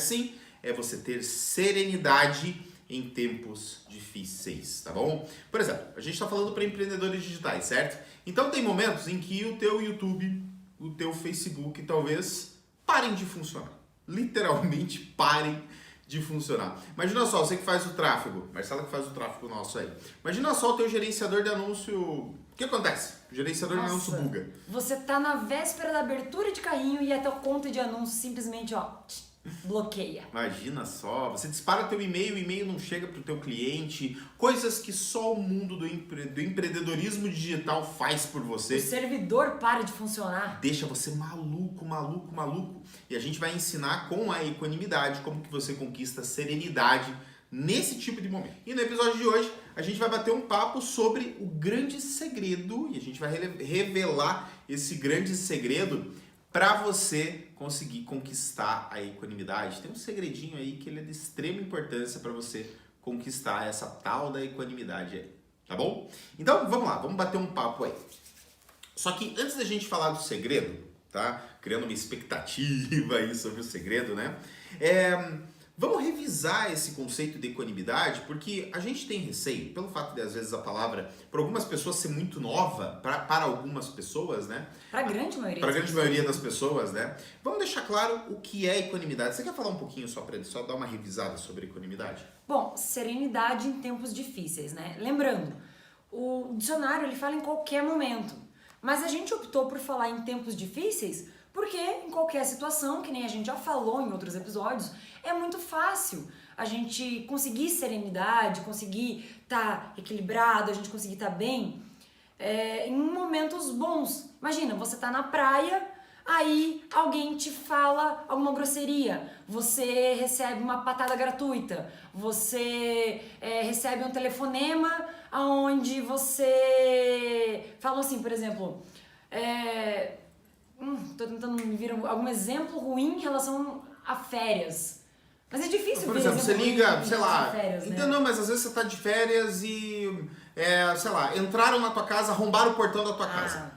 sim, é você ter serenidade em tempos difíceis, tá bom? Por exemplo, a gente está falando para empreendedores digitais, certo? Então tem momentos em que o teu YouTube, o teu Facebook talvez parem de funcionar. Literalmente parem de funcionar. Imagina só, você que faz o tráfego, Marcela que faz o tráfego nosso aí. Imagina só o teu gerenciador de anúncio. O que acontece? O gerenciador de anúncio buga. Você tá na véspera da abertura de carrinho e a tua conta de anúncio simplesmente, ó, bloqueia. Imagina só, você dispara teu e-mail, o e-mail não chega pro teu cliente, coisas que só o mundo do empreendedorismo digital faz por você. O servidor para de funcionar. Deixa você maluco, maluco, maluco. E a gente vai ensinar com a equanimidade como que você conquista serenidade nesse tipo de momento. E no episódio de hoje, a gente vai bater um papo sobre o grande segredo, e a gente vai revelar esse grande segredo para você conseguir conquistar a equanimidade. Tem um segredinho aí que ele é de extrema importância para você conquistar essa tal da equanimidade aí, tá bom? Então, vamos lá, vamos bater um papo aí. Só que antes da gente falar do segredo, tá? Criando uma expectativa aí sobre o segredo, né? Vamos revisar esse conceito de equanimidade, porque a gente tem receio, pelo fato de às vezes a palavra, para algumas pessoas ser muito nova, para algumas pessoas, né? Para a grande maioria. Para a grande maioria das pessoas, né? Vamos deixar claro o que é equanimidade. Você quer falar um pouquinho só para só dar uma revisada sobre equanimidade? Bom, serenidade em tempos difíceis, né? Lembrando, o dicionário ele fala em qualquer momento, mas a gente optou por falar em tempos difíceis porque em qualquer situação, que nem a gente já falou em outros episódios, é muito fácil a gente conseguir serenidade, conseguir estar equilibrado, a gente conseguir estar bem em momentos bons. Imagina, você tá na praia, aí alguém te fala alguma grosseria, você recebe uma patada gratuita, você recebe um telefonema onde você falou assim, por exemplo, tô tentando me vir algum exemplo ruim em relação a férias. Mas é difícil Por ver exemplo, você liga, sei lá, férias, né? então não, mas às vezes você tá de férias e, sei lá, entraram na tua casa, arrombaram o portão da tua casa.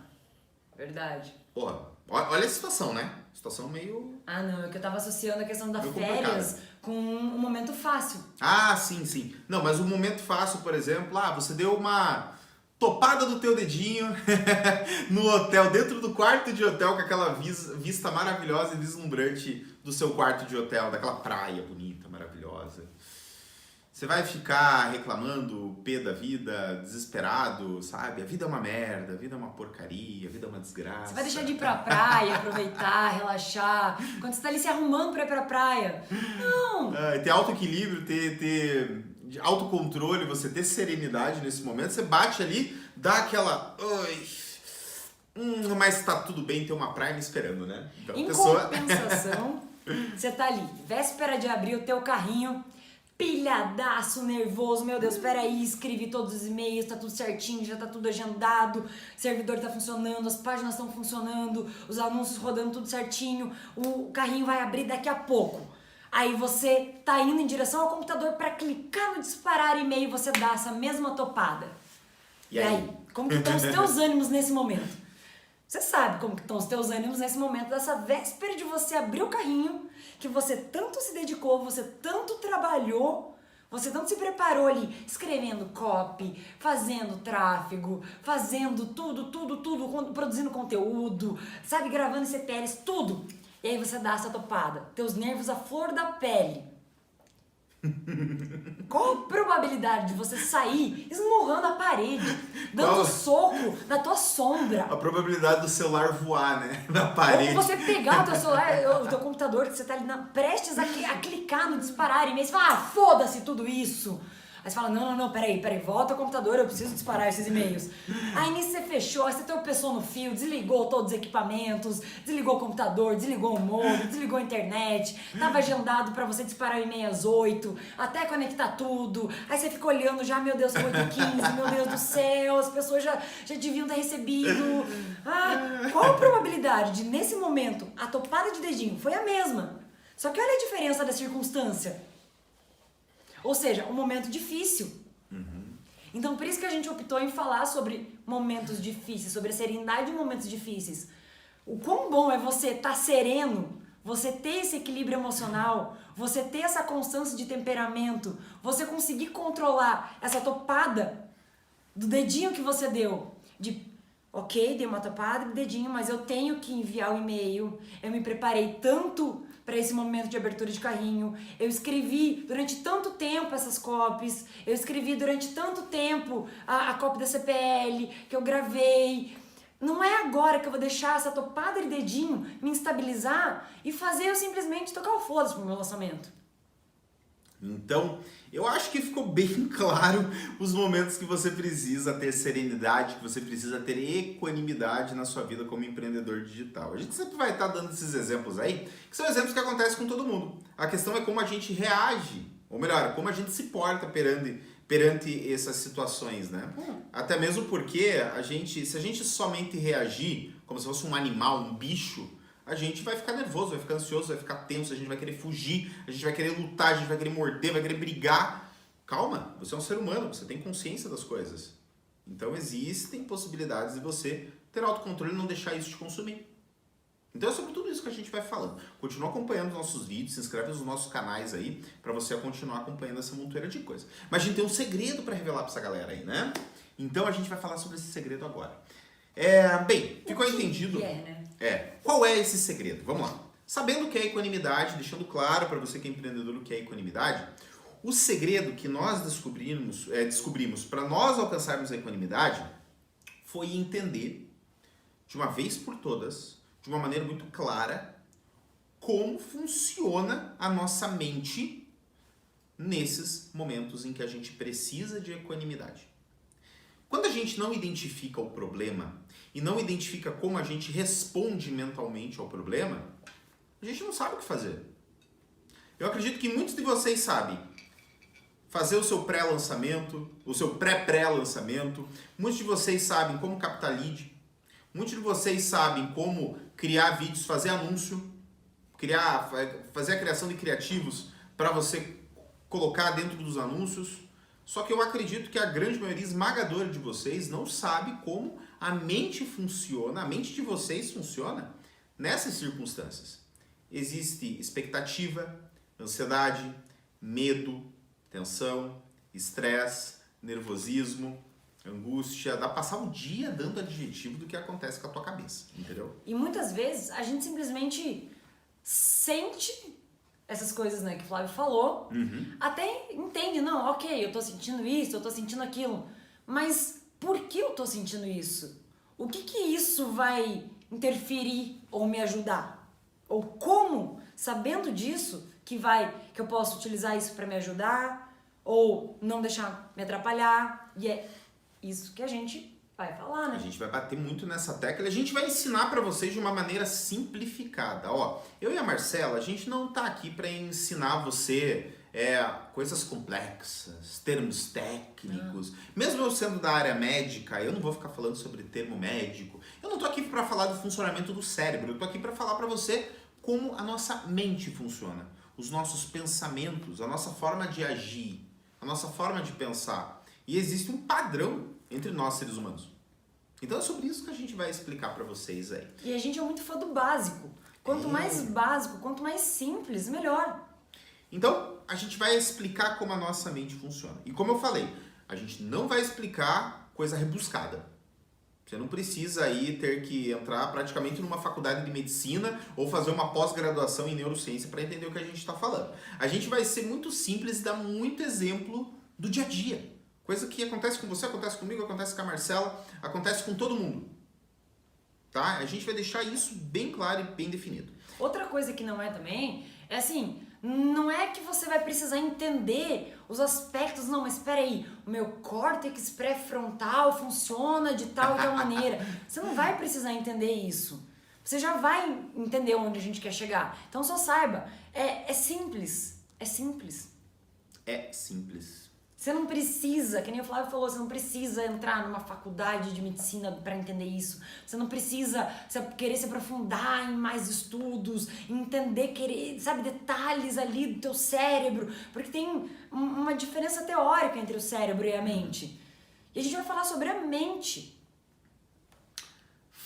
Verdade. Porra, olha a situação, né? Situação meio... Não, é que eu tava associando a questão da meio férias complicada. com um momento fácil. Sim. Não, mas o momento fácil, por exemplo, você deu uma topada do teu dedinho no hotel, dentro do quarto de hotel, com aquela vista maravilhosa e deslumbrante do seu quarto de hotel, daquela praia bonita, maravilhosa. Você vai ficar reclamando, pé da vida, desesperado, sabe? A vida é uma merda, a vida é uma porcaria, a vida é uma desgraça. Você vai deixar de ir pra praia, aproveitar, relaxar, quando você tá ali se arrumando pra ir pra praia. Não! Ter autoequilíbrio, ter autocontrole, você ter serenidade nesse momento, você bate ali, dá aquela... mas tá tudo bem, tem uma praia me esperando, né? Então, em compensação, você tá ali, véspera de abrir o teu carrinho, pilhadaço, nervoso, meu Deus, peraí, escrevi todos os e-mails, tá tudo certinho, já tá tudo agendado, o servidor tá funcionando, as páginas estão funcionando, os anúncios rodando tudo certinho, o carrinho vai abrir daqui a pouco. Aí você tá indo em direção ao computador para clicar no disparar e-mail, você dá essa mesma topada. E aí? Como que estão os teus ânimos nesse momento? Você sabe como que estão os teus ânimos nesse momento dessa véspera de você abrir o carrinho, que você tanto se dedicou, você tanto trabalhou, você tanto se preparou ali, escrevendo copy, fazendo tráfego, fazendo tudo, produzindo conteúdo, sabe, gravando CTLs, tudo. E aí você dá essa topada, teus nervos à flor da pele. Qual a probabilidade de você sair esmurrando a parede, dando soco na tua sombra? A probabilidade do celular voar, né? Na parede. Ou você pegar o teu celular, o teu computador, que você tá ali prestes a clicar no disparar e-mail, você fala, foda-se tudo isso. Aí você fala, não, peraí, volta ao computador, eu preciso disparar esses e-mails. Aí nisso você fechou, aí você tropeçou no fio, desligou todos os equipamentos, desligou o computador, desligou o modem, desligou a internet, tava agendado pra você disparar o e-mail às 8, até conectar tudo. Aí você fica olhando já, meu Deus, são 8h15, meu Deus do céu, as pessoas já deviam ter recebido. Qual a probabilidade de, nesse momento, a topada de dedinho foi a mesma? Só que olha a diferença da circunstância. Ou seja, um momento difícil. Então, por isso que a gente optou em falar sobre momentos difíceis, sobre a serenidade em momentos difíceis. O quão bom é você estar sereno você ter esse equilíbrio emocional, você ter essa constância de temperamento, você conseguir controlar essa topada do dedinho que você deu, de ok, dei uma topada de dedinho, mas eu tenho que enviar o e-mail, eu me preparei tanto para esse momento de abertura de carrinho, eu escrevi durante tanto tempo essas copies, eu escrevi durante tanto tempo a copy da CPL, que eu gravei. Não é agora que eu vou deixar essa topada de dedinho me instabilizar e fazer eu simplesmente tocar o foda-se pro meu lançamento. Então, eu acho que ficou bem claro os momentos que você precisa ter serenidade, que você precisa ter equanimidade na sua vida como empreendedor digital. A gente sempre vai estar dando esses exemplos aí, que são exemplos que acontecem com todo mundo. A questão é como a gente reage, ou melhor, como a gente se porta perante essas situações, né? Até mesmo porque se a gente somente reagir como se fosse um animal, um bicho, a gente vai ficar nervoso, vai ficar ansioso, vai ficar tenso, a gente vai querer fugir, a gente vai querer lutar, a gente vai querer morder, vai querer brigar. Calma, você é um ser humano, você tem consciência das coisas. Então existem possibilidades de você ter autocontrole e não deixar isso te consumir. Então é sobre tudo isso que a gente vai falando. Continua acompanhando os nossos vídeos, se inscreve nos nossos canais aí, pra você continuar acompanhando essa montoeira de coisa. Mas a gente tem um segredo pra revelar pra essa galera aí, né? Então a gente vai falar sobre esse segredo agora. Bem, ficou entendido? Qual é esse segredo? Vamos lá. Sabendo o que é equanimidade, deixando claro para você que é empreendedor o que é equanimidade, o segredo que nós descobrimos para nós alcançarmos a equanimidade foi entender, de uma vez por todas, de uma maneira muito clara, como funciona a nossa mente nesses momentos em que a gente precisa de equanimidade. Quando a gente não identifica o problema e não identifica como a gente responde mentalmente ao problema, a gente não sabe o que fazer. Eu acredito que muitos de vocês sabem fazer o seu pré-lançamento, o seu pré-pré-lançamento. Muitos de vocês sabem como captar lead. Muitos de vocês sabem como criar vídeos, fazer anúncio, fazer a criação de criativos para você colocar dentro dos anúncios. Só que eu acredito que a grande maioria esmagadora de vocês não sabe como a mente funciona, a mente de vocês funciona nessas circunstâncias. Existe expectativa, ansiedade, medo, tensão, estresse, nervosismo, angústia. Dá pra passar o dia dando adjetivo do que acontece com a tua cabeça, entendeu? E muitas vezes a gente simplesmente sente essas coisas, né, que o Flávio falou, até entende, não, ok, eu tô sentindo isso, eu tô sentindo aquilo, mas por que eu tô sentindo isso? O que isso vai interferir ou me ajudar? Ou como, sabendo disso, que eu posso utilizar isso para me ajudar ou não deixar me atrapalhar? E é isso que a gente vai falar, né? A gente vai bater muito nessa tecla e a gente vai ensinar para vocês de uma maneira simplificada. Ó, eu e a Marcela, a gente não tá aqui para ensinar você coisas complexas, termos técnicos. Mesmo eu sendo da área médica, eu não vou ficar falando sobre termo médico. Eu não tô aqui para falar do funcionamento do cérebro, eu tô aqui para falar para você como a nossa mente funciona, os nossos pensamentos, a nossa forma de agir, a nossa forma de pensar. E existe um padrão entre nós seres humanos. Então é sobre isso que a gente vai explicar para vocês aí. E a gente é muito fã do básico. Quanto mais básico, quanto mais simples, melhor. Então a gente vai explicar como a nossa mente funciona. E como eu falei, a gente não vai explicar coisa rebuscada. Você não precisa aí ter que entrar praticamente numa faculdade de medicina ou fazer uma pós-graduação em neurociência para entender o que a gente está falando. A gente vai ser muito simples e dar muito exemplo do dia a dia. Coisa que acontece com você, acontece comigo, acontece com a Marcela, acontece com todo mundo. Tá? A gente vai deixar isso bem claro e bem definido. Outra coisa que não é também, é assim, não é que você vai precisar entender os aspectos, não, mas espera aí, o meu córtex pré-frontal funciona de tal e tal maneira. Você não vai precisar entender isso. Você já vai entender onde a gente quer chegar. Então só saiba, é simples. É simples. É simples. Você não precisa, que nem o Flávio falou, você não precisa entrar numa faculdade de medicina para entender isso. Você não precisa querer se aprofundar em mais estudos, entender, sabe, detalhes ali do teu cérebro, porque tem uma diferença teórica entre o cérebro e a mente. E a gente vai falar sobre a mente.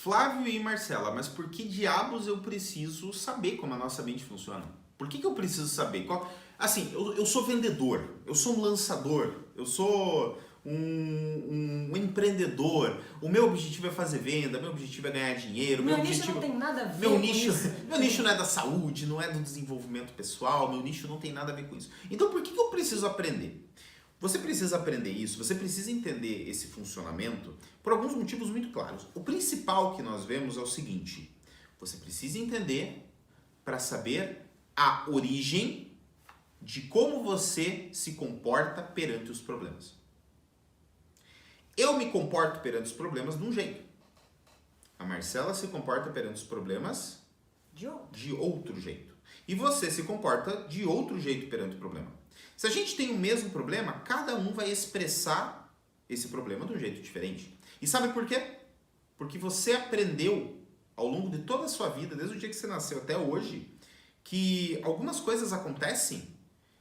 Flávio e Marcela, mas por que diabos eu preciso saber como a nossa mente funciona? Por que eu preciso saber? Assim, eu sou vendedor, eu sou um lançador, eu sou um empreendedor. O meu objetivo é fazer venda, meu objetivo é ganhar dinheiro. Meu nicho não tem nada a ver meu com nicho, isso. Meu nicho não é da saúde, não é do desenvolvimento pessoal, meu nicho não tem nada a ver com isso. Então por que eu preciso aprender? Você precisa aprender isso, você precisa entender esse funcionamento por alguns motivos muito claros. O principal que nós vemos é o seguinte: você precisa entender para saber a origem de como você se comporta perante os problemas. Eu me comporto perante os problemas de um jeito. A Marcela se comporta perante os problemas de outro jeito. E você se comporta de outro jeito perante o problema. Se a gente tem o mesmo problema, cada um vai expressar esse problema de um jeito diferente. E sabe por quê? Porque você aprendeu ao longo de toda a sua vida, desde o dia que você nasceu até hoje, que algumas coisas acontecem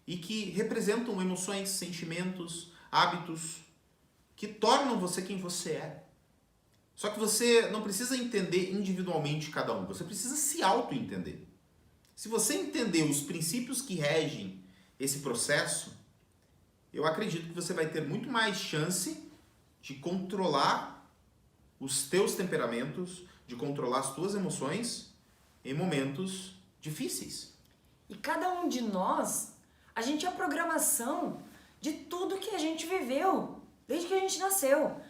e que representam emoções, sentimentos, hábitos que tornam você quem você é. Só que você não precisa entender individualmente cada um, você precisa se auto-entender. Se você entender os princípios que regem esse processo, eu acredito que você vai ter muito mais chance de controlar os teus temperamentos, de controlar as tuas emoções em momentos difíceis. E cada um de nós, a gente é a programação de tudo que a gente viveu desde que a gente nasceu.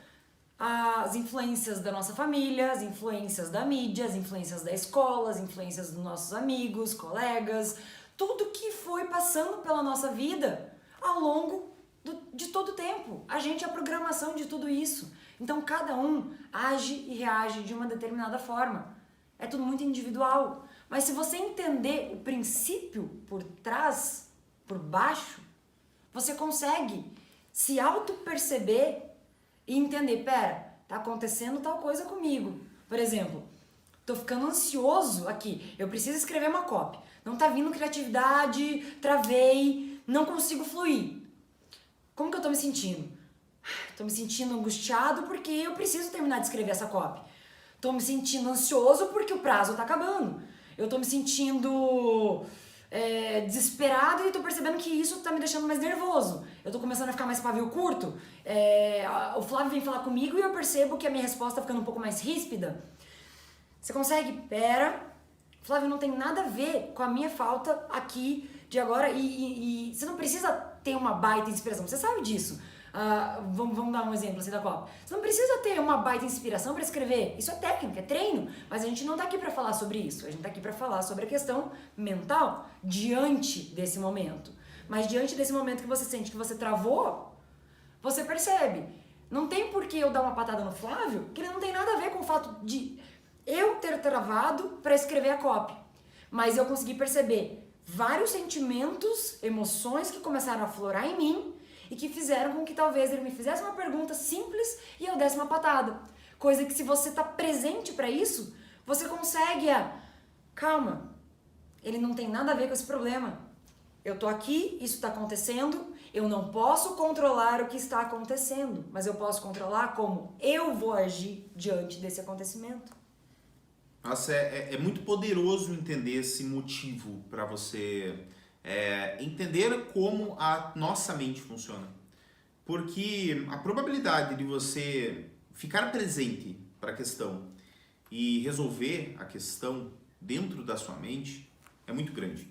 As influências da nossa família, as influências da mídia, as influências da escola, as influências dos nossos amigos, colegas, tudo que foi passando pela nossa vida ao longo de todo o tempo. A gente é a programação de tudo isso. Então cada um age e reage de uma determinada forma. É tudo muito individual. Mas se você entender o princípio por trás, por baixo, você consegue se auto-perceber e entender, pera, tá acontecendo tal coisa comigo. Por exemplo, tô ficando ansioso aqui, eu preciso escrever uma copy. Não tá vindo criatividade, travei, não consigo fluir. Como que eu tô me sentindo? Tô me sentindo angustiado porque eu preciso terminar de escrever essa copy. Tô me sentindo ansioso porque o prazo tá acabando. Eu tô me sentindo desesperado e tô percebendo que isso tá me deixando mais nervoso. Eu tô começando a ficar mais pavio curto. O Flávio vem falar comigo e eu percebo que a minha resposta tá ficando um pouco mais ríspida. Você consegue? Pera, Flávio, não tem nada a ver com a minha falta aqui de agora e você não precisa ter uma baita inspiração, você sabe disso. Vamos dar um exemplo assim da Copa. Você não precisa ter uma baita inspiração para escrever. Isso é técnica, é treino. Mas a gente não tá aqui para falar sobre isso. A gente tá aqui para falar sobre a questão mental diante desse momento. Mas diante desse momento que você sente que você travou, você percebe. Não tem por que eu dar uma patada no Flávio, que ele não tem nada a ver com o fato de eu ter travado para escrever a copy. Mas eu consegui perceber vários sentimentos, emoções que começaram a aflorar em mim e que fizeram com que talvez ele me fizesse uma pergunta simples e eu desse uma patada. Coisa que se você tá presente para isso, você consegue calma, ele não tem nada a ver com esse problema. Eu tô aqui, isso tá acontecendo, eu não posso controlar o que está acontecendo, mas eu posso controlar como eu vou agir diante desse acontecimento. Nossa, é muito poderoso entender esse motivo para você entender como a nossa mente funciona. Porque a probabilidade de você ficar presente para a questão e resolver a questão dentro da sua mente é muito grande.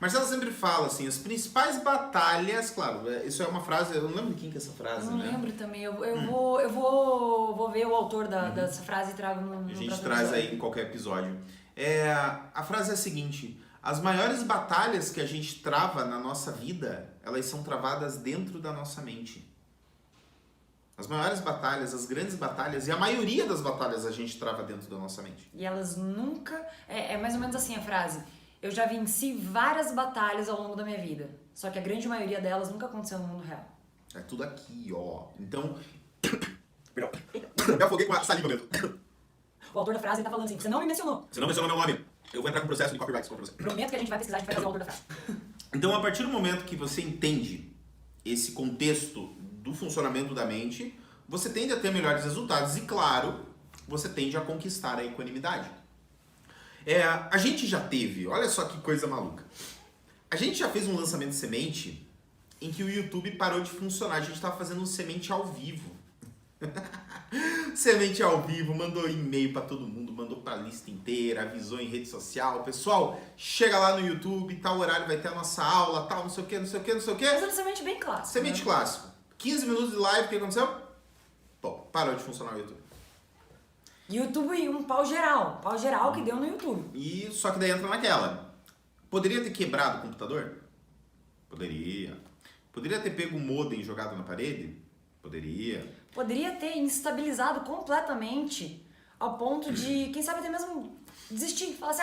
Marcela sempre fala assim, as principais batalhas, claro, isso é uma frase, eu não lembro de quem que é essa frase, Eu não né? lembro também, eu vou ver o autor dessa frase e trago no A gente traz aí em qualquer episódio. A frase é a seguinte: as maiores batalhas que a gente trava na nossa vida, elas são travadas dentro da nossa mente. As maiores batalhas, as grandes batalhas, e a maioria das batalhas a gente trava dentro da nossa mente. E elas nunca... É mais ou menos assim a frase. Eu já venci várias batalhas ao longo da minha vida. Só que a grande maioria delas nunca aconteceu no mundo real. É tudo aqui, ó. Então... Perdão. Eu afoguei com a saliva mesmo. O autor da frase tá falando assim, você não me mencionou. Você não mencionou meu nome. Eu vou entrar com processo de copyright contra você. Prometo que a gente vai pesquisar, a gente vai fazer o autor da frase. Então, a partir do momento que você entende esse contexto do funcionamento da mente, você tende a ter melhores resultados. E claro, você tende a conquistar a equanimidade. A gente já teve, olha só que coisa maluca. A gente já fez um lançamento de semente em que o YouTube parou de funcionar. A gente estava fazendo um semente ao vivo. Semente ao vivo, mandou e-mail para todo mundo, mandou para a lista inteira, avisou em rede social. Pessoal, chega lá no YouTube, tal horário vai ter a nossa aula, tal, não sei o que, não sei o que, não sei o que. Mas é um semente bem clássico. Semente clássico. 15 minutos de live, o que aconteceu? Bom, parou de funcionar o YouTube. YouTube, um pau geral que deu no YouTube. E só que daí entra naquela. Poderia ter quebrado o computador? Poderia. Poderia ter pego o modem e jogado na parede? Poderia. Poderia ter instabilizado completamente ao ponto de, quem sabe até mesmo desistir, falar assim,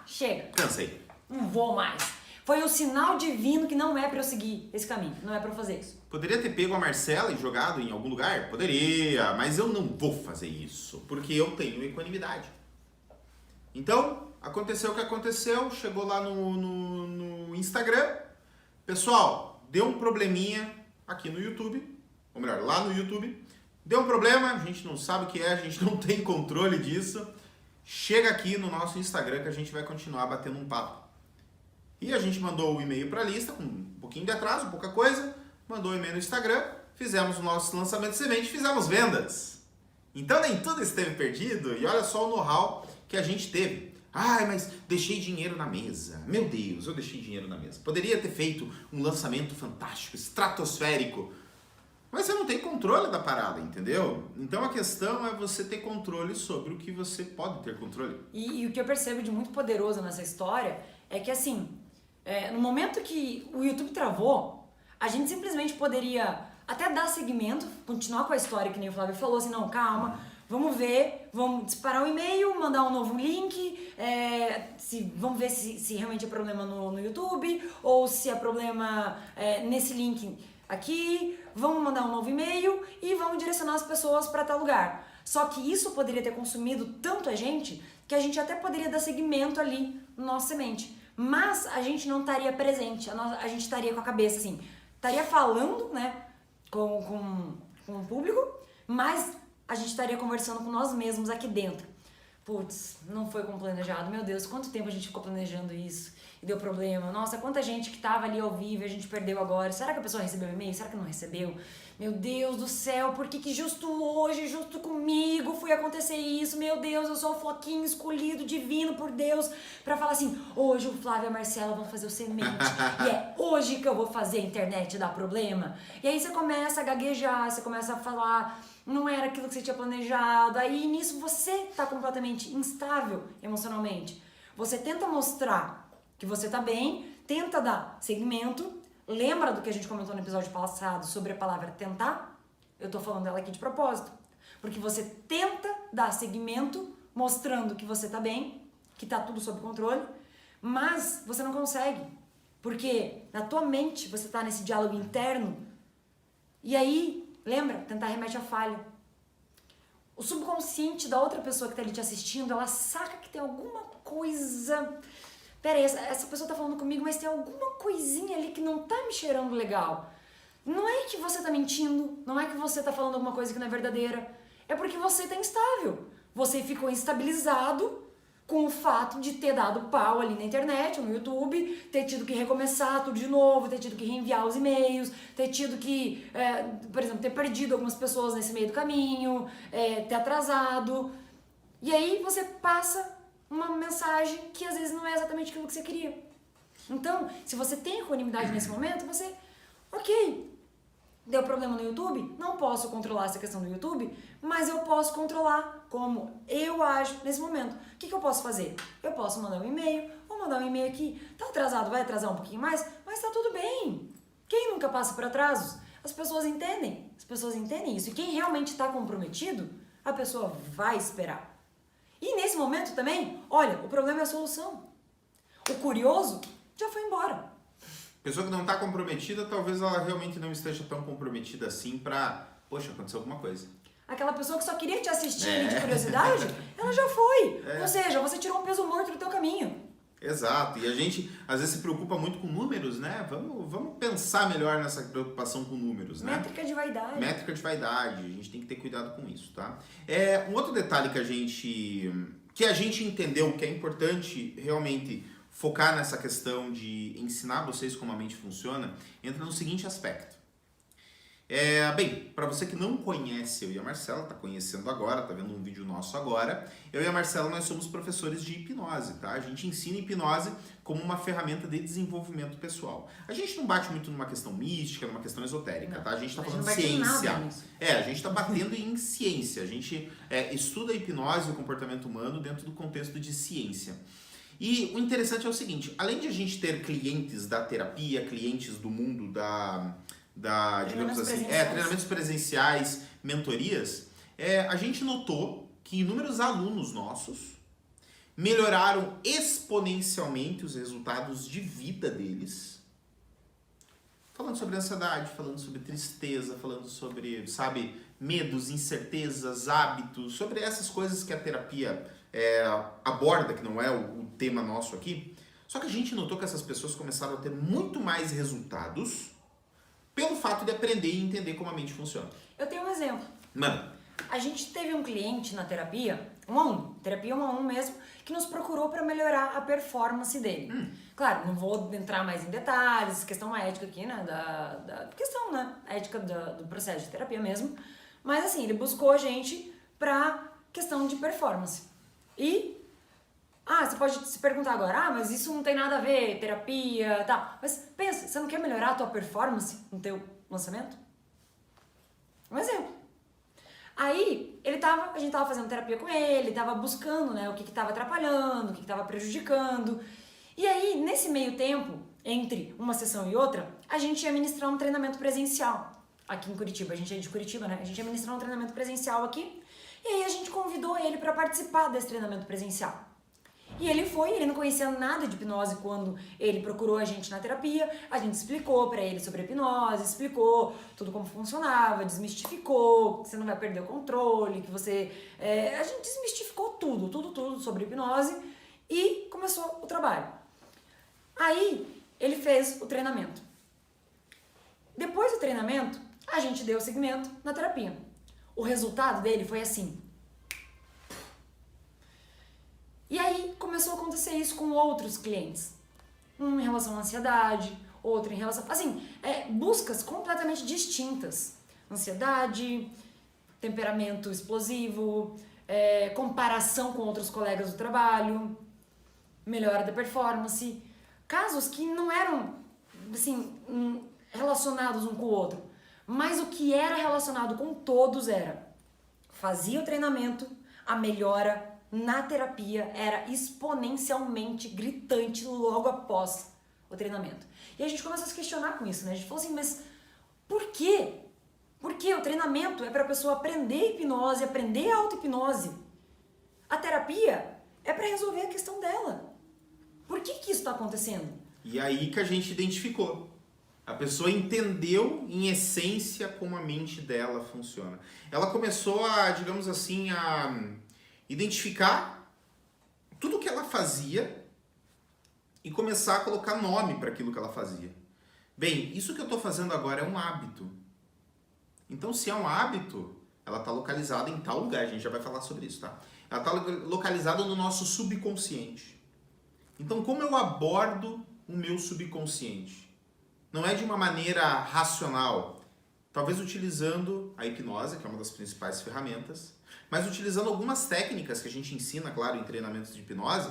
chega, Cansei. não vou mais. Foi o sinal divino que não é pra eu seguir esse caminho, não é pra eu fazer isso. Poderia ter pego a Marcela e jogado em algum lugar? Poderia, mas eu não vou fazer isso, porque eu tenho equanimidade. Então, aconteceu o que aconteceu, chegou lá no Instagram. Pessoal, deu um probleminha aqui no YouTube, ou melhor, lá no YouTube. Deu um problema, a gente não sabe o que é, a gente não tem controle disso. Chega aqui no nosso Instagram que a gente vai continuar batendo um papo. E a gente mandou o e-mail para a lista, com um pouquinho de atraso, pouca coisa. Mandou o e-mail no Instagram, fizemos o nosso lançamento de semente, fizemos vendas. Então nem tudo esteve perdido e olha só o know-how que a gente teve. Mas deixei dinheiro na mesa. Meu Deus, eu deixei dinheiro na mesa. Poderia ter feito um lançamento fantástico, estratosférico. Mas você não tem controle da parada, entendeu? Então a questão é você ter controle sobre o que você pode ter controle. E o que eu percebo de muito poderoso nessa história é que, assim, no momento que o YouTube travou, a gente simplesmente poderia até dar seguimento, continuar com a história, que nem o Flávio falou, assim, não, calma, vamos ver, vamos disparar um e-mail, mandar um novo link, vamos ver se realmente é problema no YouTube, ou se é problema nesse link aqui, vamos mandar um novo e-mail e vamos direcionar as pessoas para tal lugar. Só que isso poderia ter consumido tanto a gente que a gente até poderia dar seguimento ali no nosso semente. Mas a gente não estaria presente, a gente estaria com a cabeça assim, estaria falando, né, com o público, mas a gente estaria conversando com nós mesmos aqui dentro. Putz, não foi como planejado. Meu Deus, quanto tempo a gente ficou planejando isso e deu problema. Nossa, quanta gente que tava ali ao vivo e a gente perdeu agora. Será que a pessoa recebeu o e-mail? Será que não recebeu? Meu Deus do céu, por que justo hoje, justo comigo, foi acontecer isso? Meu Deus, eu sou o floquinho escolhido, divino por Deus, pra falar assim, hoje o Flávio e a Marcela vão fazer o semente. E é hoje que eu vou fazer a internet dar problema. E aí você começa a gaguejar, você começa a falar, não era aquilo que você tinha planejado. Aí nisso você tá completamente instável emocionalmente. Você tenta mostrar que você tá bem, tenta dar segmento. Lembra do que a gente comentou no episódio passado sobre a palavra tentar? Eu tô falando dela aqui de propósito. Porque você tenta dar seguimento, mostrando que você tá bem, que tá tudo sob controle, mas você não consegue. Porque na tua mente você tá nesse diálogo interno. E aí, lembra? Tentar remete à falha. O subconsciente da outra pessoa que tá ali te assistindo, ela saca que tem alguma coisa... Pera aí, essa pessoa tá falando comigo, mas tem alguma coisinha ali que não tá me cheirando legal. Não é que você tá mentindo, não é que você tá falando alguma coisa que não é verdadeira. É porque você tá instável. Você ficou instabilizado com o fato de ter dado pau ali na internet, no YouTube, ter tido que recomeçar tudo de novo, ter tido que reenviar os e-mails, ter tido que, por exemplo, ter perdido algumas pessoas nesse meio do caminho, ter atrasado. E aí você passa uma mensagem que às vezes não é exatamente aquilo que você queria. Então, se você tem equanimidade nesse momento, você, ok, deu problema no YouTube, não posso controlar essa questão do YouTube, mas eu posso controlar como eu ajo nesse momento. O que eu posso fazer? Eu posso mandar um e-mail, vou mandar um e-mail aqui, tá atrasado, vai atrasar um pouquinho mais, mas tá tudo bem. Quem nunca passa por atrasos? As pessoas entendem isso. E quem realmente está comprometido, a pessoa vai esperar. E nesse momento também, olha, o problema é a solução. O curioso já foi embora. Pessoa que não está comprometida, talvez ela realmente não esteja tão comprometida assim pra... Poxa, aconteceu alguma coisa. Aquela pessoa que só queria te assistir de curiosidade, ela já foi. Ou seja, você tirou um peso morto do teu caminho. Exato, e a gente às vezes se preocupa muito com números, né? Vamos pensar melhor nessa preocupação com números, né? Métrica de vaidade. Métrica de vaidade, a gente tem que ter cuidado com isso, tá? Um outro detalhe que a gente entendeu que é importante realmente focar nessa questão de ensinar vocês como a mente funciona, entra no seguinte aspecto. Bem, para você que não conhece eu e a Marcela, tá conhecendo agora, tá vendo um vídeo nosso agora, eu e a Marcela nós somos professores de hipnose, tá? A gente ensina hipnose como uma ferramenta de desenvolvimento pessoal. A gente não bate muito numa questão mística, numa questão esotérica, tá? A gente tá falando ciência. A gente tá batendo em ciência. A gente estuda a hipnose e o comportamento humano dentro do contexto de ciência. E o interessante é o seguinte, além de a gente ter clientes da terapia, clientes do mundo digamos assim, treinamentos presenciais, mentorias, a gente notou que inúmeros alunos nossos melhoraram exponencialmente os resultados de vida deles, falando sobre ansiedade, falando sobre tristeza, falando sobre, sabe, medos, incertezas, hábitos, sobre essas coisas que a terapia aborda, que não é o tema nosso aqui. Só que a gente notou que essas pessoas começaram a ter muito mais resultados pelo fato de aprender e entender como a mente funciona. Eu tenho um exemplo. Mano. A gente teve um cliente na terapia, terapia 1 a 1 mesmo, que nos procurou para melhorar a performance dele. Claro, não vou entrar mais em detalhes, questão ética aqui, né, questão, né, ética do processo de terapia mesmo, mas assim, ele buscou a gente pra questão de performance. E, você pode se perguntar agora, mas isso não tem nada a ver, terapia e tal. Mas pensa, você não quer melhorar a tua performance no teu lançamento? Um exemplo. Aí, a gente tava fazendo terapia com ele, tava buscando, né, o que tava atrapalhando, o que tava prejudicando. E aí, nesse meio tempo, entre uma sessão e outra, a gente ia ministrar um treinamento presencial. Aqui em Curitiba, a gente é de Curitiba, né? A gente ia ministrar um treinamento presencial aqui. E aí a gente convidou ele para participar desse treinamento presencial. E ele não conhecia nada de hipnose quando ele procurou a gente na terapia. A gente explicou pra ele sobre a hipnose, explicou tudo como funcionava, desmistificou, que você não vai perder o controle, que você... a gente desmistificou tudo sobre hipnose e começou o trabalho. Aí ele fez o treinamento. Depois do treinamento, a gente deu seguimento na terapia. O resultado dele foi assim... E aí começou a acontecer isso com outros clientes. Um em relação à ansiedade, outro em relação... Assim, buscas completamente distintas. Ansiedade, temperamento explosivo, comparação com outros colegas do trabalho, melhora da performance. Casos que não eram, assim, relacionados um com o outro. Mas o que era relacionado com todos era... Fazia o treinamento, a melhora... na terapia era exponencialmente gritante logo após o treinamento. E a gente começa a se questionar com isso, né? A gente falou assim, mas por quê? Porque o treinamento é para a pessoa aprender hipnose, aprender auto-hipnose. A terapia é para resolver a questão dela. Por que isso está acontecendo? E aí que a gente identificou. A pessoa entendeu, em essência, como a mente dela funciona. Ela começou a, digamos assim, identificar tudo que ela fazia e começar a colocar nome para aquilo que ela fazia. Bem, isso que eu estou fazendo agora é um hábito. Então, se é um hábito, ela está localizada em tal lugar. A gente já vai falar sobre isso, tá? Ela está localizada no nosso subconsciente. Então, como eu abordo o meu subconsciente? Não é de uma maneira racional, talvez utilizando a hipnose, que é uma das principais ferramentas, mas utilizando algumas técnicas que a gente ensina, claro, em treinamentos de hipnose,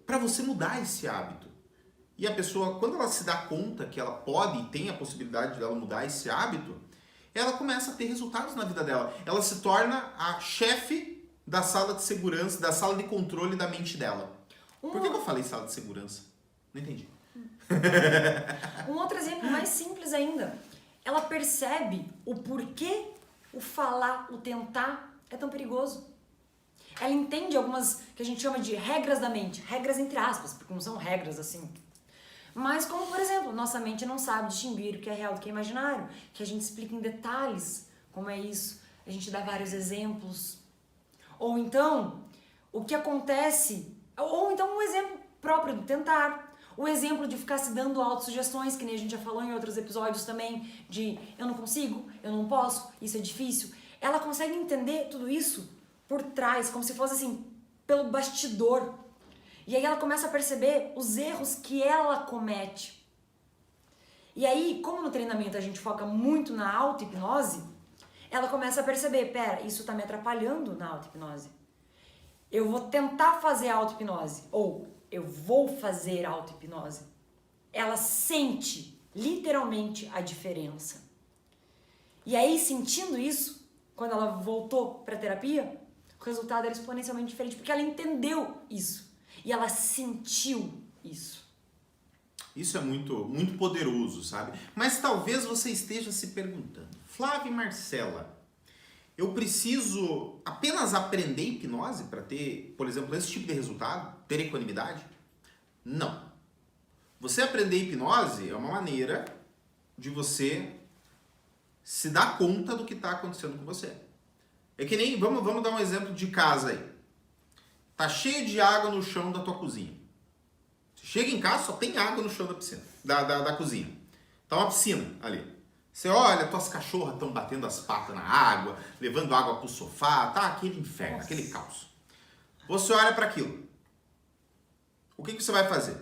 para você mudar esse hábito. E a pessoa, quando ela se dá conta que ela pode e tem a possibilidade de ela mudar esse hábito, ela começa a ter resultados na vida dela. Ela se torna a chefe da sala de segurança, da sala de controle da mente dela. Por que eu falei sala de segurança? Não entendi. Um outro exemplo mais simples ainda. Ela percebe o porquê o falar, o tentar é tão perigoso. Ela entende algumas que a gente chama de regras da mente. Regras entre aspas, porque não são regras assim. Mas como, por exemplo, nossa mente não sabe distinguir o que é real do que é imaginário. Que a gente explica em detalhes como é isso. A gente dá vários exemplos. Ou então, o que acontece... Ou então um exemplo próprio do tentar. O exemplo de ficar se dando autossugestões, que nem a gente já falou em outros episódios também, de eu não consigo, eu não posso, isso é difícil. Ela consegue entender tudo isso por trás, como se fosse assim, pelo bastidor. E aí ela começa a perceber os erros que ela comete. E aí, como no treinamento a gente foca muito na auto-hipnose, ela começa a perceber, pera, isso tá me atrapalhando na auto-hipnose. Eu vou tentar fazer auto-hipnose, ou eu vou fazer auto-hipnose. Ela sente literalmente a diferença. E aí, sentindo isso, quando ela voltou para a terapia, o resultado era exponencialmente diferente, porque ela entendeu isso. E ela sentiu isso. Isso é muito, muito poderoso, sabe? Mas talvez você esteja se perguntando, Flávia e Marcela, eu preciso apenas aprender hipnose para ter, por exemplo, esse tipo de resultado? Ter equanimidade? Não. Você aprender hipnose é uma maneira de você se dar conta do que está acontecendo com você. É que nem, vamos dar um exemplo de casa aí. Tá cheio de água no chão da tua cozinha. Você chega em casa, só tem água no chão da piscina, da cozinha. Tá uma piscina ali. Você olha, tuas cachorras estão batendo as patas na água, levando água pro sofá, tá aquele inferno, Nossa. aquele caos. Você olha para aquilo. O que você vai fazer?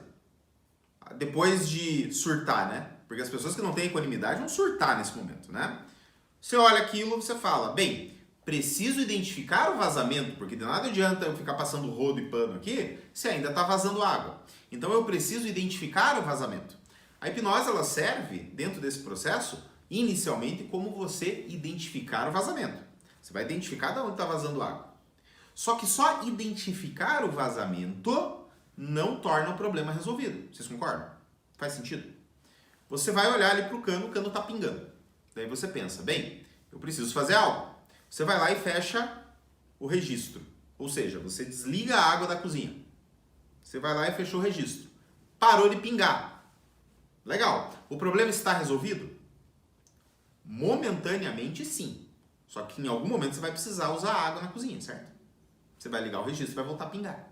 Depois de surtar, né? Porque as pessoas que não têm equanimidade vão surtar nesse momento, né? Você olha aquilo, você fala, bem, preciso identificar o vazamento, porque de nada adianta eu ficar passando rodo e pano aqui se ainda está vazando água. Então eu preciso identificar o vazamento. A hipnose ela serve, dentro desse processo, inicialmente como você identificar o vazamento. Você vai identificar de onde está vazando água. Só que só identificar o vazamento não torna o problema resolvido. Vocês concordam? Faz sentido? Você vai olhar ali para o cano está pingando. Daí você pensa, bem, eu preciso fazer algo. Você vai lá e fecha o registro. Ou seja, você desliga a água da cozinha. Você vai lá e fechou o registro. Parou de pingar. Legal. O problema está resolvido? Momentaneamente, sim. Só que em algum momento você vai precisar usar água na cozinha, certo? Você vai ligar o registro e vai voltar a pingar.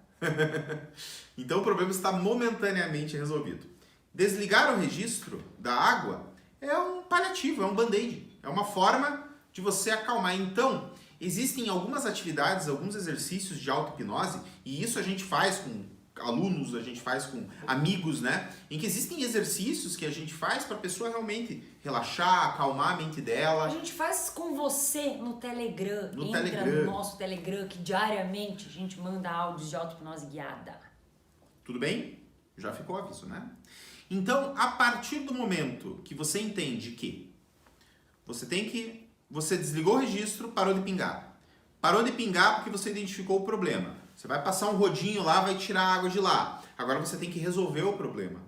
Então o problema está momentaneamente resolvido. Desligar o registro da água é um paliativo, é um band-aid. É uma forma de você acalmar. Então, existem algumas atividades, alguns exercícios de auto-hipnose, e isso a gente faz com alunos, a gente faz com amigos, né? Em que existem exercícios que a gente faz para a pessoa realmente relaxar, acalmar a mente dela. A gente faz com você no Telegram. No Entra Telegram. no nosso Telegram, que diariamente a gente manda áudios de auto-hipnose guiada. Tudo bem? Já ficou aviso, né? Então, a partir do momento que você entende que você desligou o registro, parou de pingar. Parou de pingar porque você identificou o problema. Você vai passar um rodinho lá, vai tirar a água de lá. Agora você tem que resolver o problema.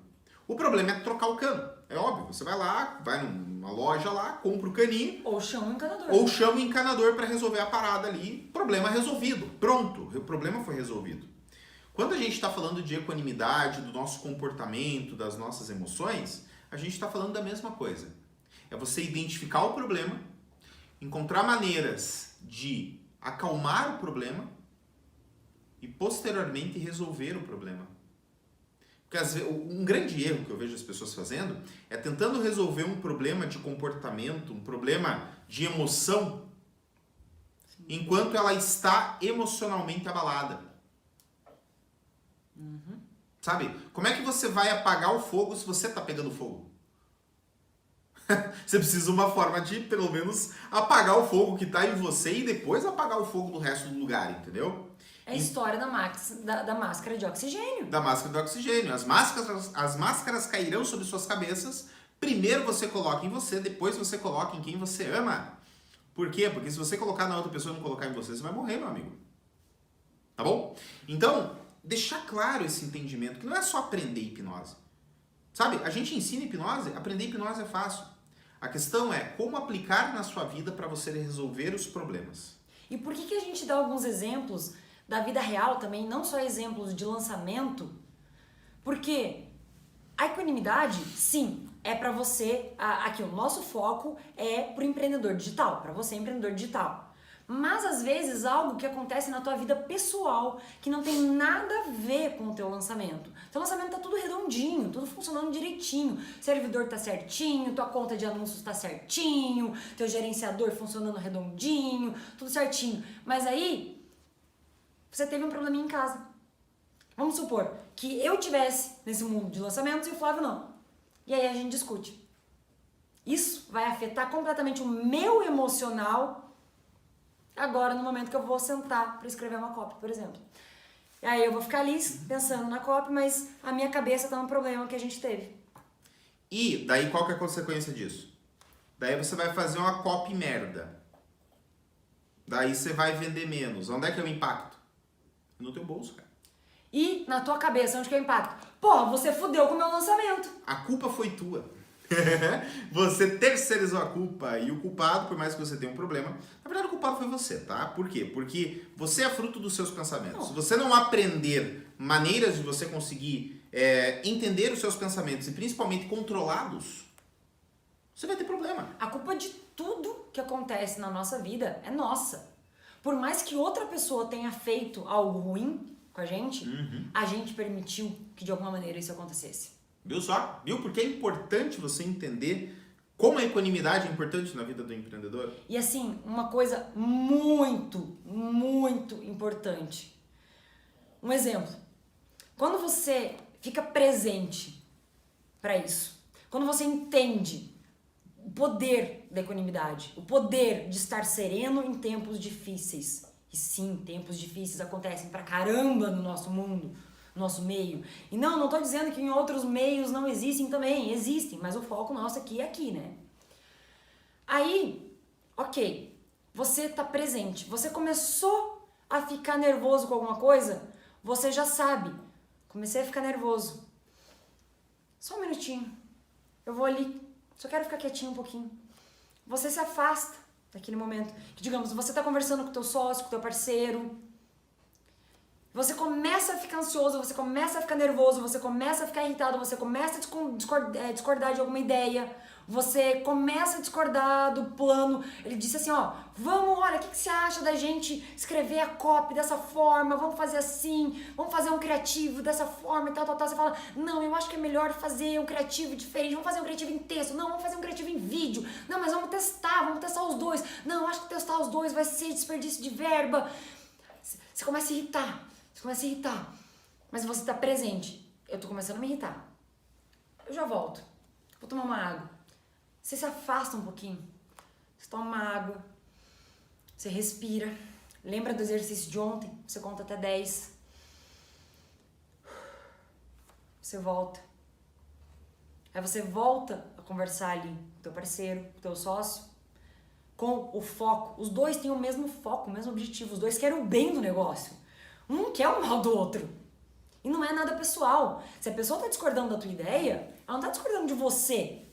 O problema é trocar o cano. É óbvio, você vai lá, vai numa loja lá, compra o caninho. Ou chama um encanador. Ou chama o encanador para resolver a parada ali. Problema resolvido. Pronto, o problema foi resolvido. Quando a gente está falando de equanimidade, do nosso comportamento, das nossas emoções, a gente está falando da mesma coisa. É você identificar o problema, encontrar maneiras de acalmar o problema e posteriormente resolver o problema. Porque um grande erro que eu vejo as pessoas fazendo é tentando resolver um problema de comportamento, um problema de emoção, enquanto ela está emocionalmente abalada. Sabe? Como é que você vai apagar o fogo se você está pegando fogo? Você precisa de uma forma de, pelo menos, apagar o fogo que está em você e depois apagar o fogo do resto do lugar, entendeu? É a história da máscara de oxigênio. Da máscara de oxigênio. As máscaras cairão sobre suas cabeças. Primeiro você coloca em você, depois você coloca em quem você ama. Por quê? Porque se você colocar na outra pessoa e não colocar em você, você vai morrer, meu amigo. Tá bom? Então, deixar claro esse entendimento, que não é só aprender hipnose. Sabe, a gente ensina hipnose, aprender hipnose é fácil. A questão é como aplicar na sua vida para você resolver os problemas. E por que a gente dá alguns exemplos da vida real também, não só exemplos de lançamento? Porque a equanimidade, sim, é para você, aqui o nosso foco é pro empreendedor digital, para você empreendedor digital. Mas às vezes algo que acontece na tua vida pessoal, que não tem nada a ver com o teu lançamento. Teu lançamento tá tudo redondinho, tudo funcionando direitinho. Servidor tá certinho, tua conta de anúncios tá certinho, teu gerenciador funcionando redondinho, tudo certinho. Mas aí, você teve um probleminha em casa. Vamos supor que eu tivesse nesse mundo de lançamentos e o Flávio não. E aí a gente discute. Isso vai afetar completamente o meu emocional agora no momento que eu vou sentar para escrever uma copy, por exemplo. E aí eu vou ficar ali pensando na copy, mas a minha cabeça tá no problema que a gente teve. E daí qual que é a consequência disso? Daí você vai fazer uma copy merda. Daí você vai vender menos. Onde é que é o impacto? No teu bolso, cara. E na tua cabeça, onde que é o impacto? Porra, você fudeu com o meu lançamento. A culpa foi tua. Você terceirizou a culpa e o culpado, por mais que você tenha um problema, na verdade o culpado foi você, tá? Por quê? Porque você é fruto dos seus pensamentos. Se você não aprender maneiras de você conseguir entender os seus pensamentos e principalmente controlá-los, você vai ter problema. A culpa de tudo que acontece na nossa vida é nossa. Por mais que outra pessoa tenha feito algo ruim com a gente permitiu que de alguma maneira isso acontecesse. Viu só? Viu? Porque é importante você entender como a equanimidade é importante na vida do empreendedor. E assim, uma coisa muito, muito importante. Um exemplo. Quando você fica presente para isso, quando você entende o poder da equanimidade, o poder de estar sereno em tempos difíceis. E sim, tempos difíceis acontecem pra caramba no nosso mundo, no nosso meio. E não tô dizendo que em outros meios não existem também, existem, mas o foco nosso aqui é aqui, né? Aí, ok, você tá presente, você começou a ficar nervoso com alguma coisa, você já sabe, comecei a ficar nervoso. Só um minutinho, eu vou ali, só quero ficar quietinho um pouquinho. Você se afasta daquele momento. Que, digamos, você tá conversando com o teu sócio, com o teu parceiro. Você começa a ficar ansioso, você começa a ficar nervoso, você começa a ficar irritado, você começa a discordar de alguma ideia, você começa a discordar do plano. Ele disse assim, ó, vamos, olha, o que você acha da gente escrever a copy dessa forma, vamos fazer assim, vamos fazer um criativo dessa forma e tal. Você fala, não, eu acho que é melhor fazer um criativo diferente, vamos fazer um criativo em texto, não, vamos fazer um criativo em vídeo, não, mas vamos testar os dois, não, eu acho que testar os dois vai ser desperdício de verba. Você começa a irritar. Mas você tá presente. Eu tô começando a me irritar. Eu já volto. Vou tomar uma água. Você se afasta um pouquinho. Você toma uma água. Você respira. Lembra do exercício de ontem? Você conta até 10. Você volta. Aí você volta a conversar ali com o teu parceiro, com o teu sócio, com o foco. Os dois têm o mesmo foco, o mesmo objetivo. Os dois querem o bem do negócio. Um quer o mal do outro. E não é nada pessoal. Se a pessoa tá discordando da tua ideia, ela não tá discordando de você.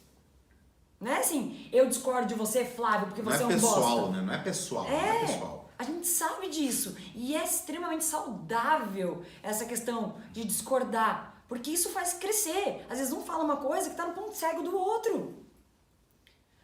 Não é assim, eu discordo de você, Flávio, porque você é um bosta. Não é pessoal, né? Não é pessoal, não é pessoal. A gente sabe disso. E é extremamente saudável essa questão de discordar. Porque isso faz crescer. Às vezes um fala uma coisa que tá no ponto cego do outro.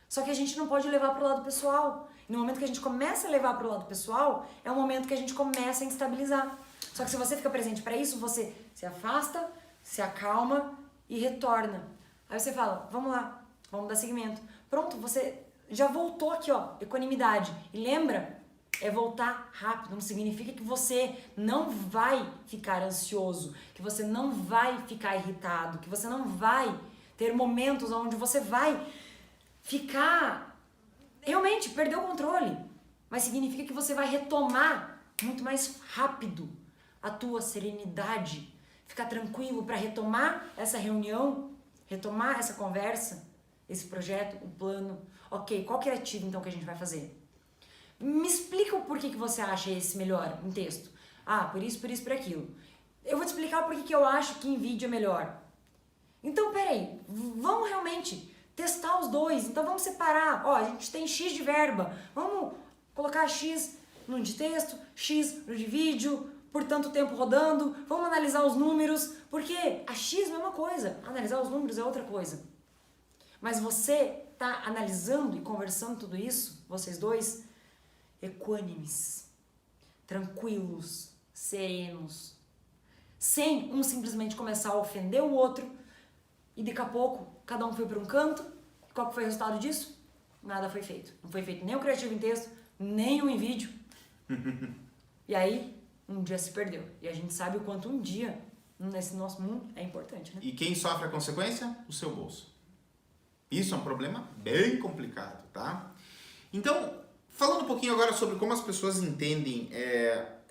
Só que a gente não pode levar pro lado pessoal. E no momento que a gente começa a levar pro lado pessoal, é o momento que a gente começa a instabilizar. Só que se você fica presente para isso, você se afasta, se acalma e retorna. Aí você fala, vamos lá, vamos dar seguimento. Pronto, você já voltou aqui, ó, equanimidade. E lembra, é voltar rápido. Não significa que você não vai ficar ansioso, que você não vai ficar irritado, que você não vai ter momentos onde você vai ficar... realmente perder o controle, mas significa que você vai retomar muito mais rápido a tua serenidade, ficar tranquilo para retomar essa reunião, retomar essa conversa, esse projeto, o plano. Ok, qual criativo então que a gente vai fazer? Me explica o porquê que você acha esse melhor em texto. Ah, por isso, por aquilo. Eu vou te explicar o porquê que eu acho que em vídeo é melhor. Então, peraí, vamos realmente testar os dois, então vamos separar, ó, a gente tem X de verba, vamos colocar X no de texto, X no de vídeo, por tanto tempo rodando, vamos analisar os números, porque a X não é uma coisa, analisar os números é outra coisa. Mas você tá analisando e conversando tudo isso, vocês dois, equânimes, tranquilos, serenos, sem um simplesmente começar a ofender o outro e daqui a pouco cada um foi para um canto. Qual que foi o resultado disso? Nada foi feito. Não foi feito nem o criativo em texto, nem o em vídeo. E aí, um dia se perdeu. E a gente sabe o quanto um dia, nesse nosso mundo, é importante, né? E quem sofre a consequência? O seu bolso. Isso é um problema bem complicado, tá? Então, falando um pouquinho agora sobre como as pessoas entendem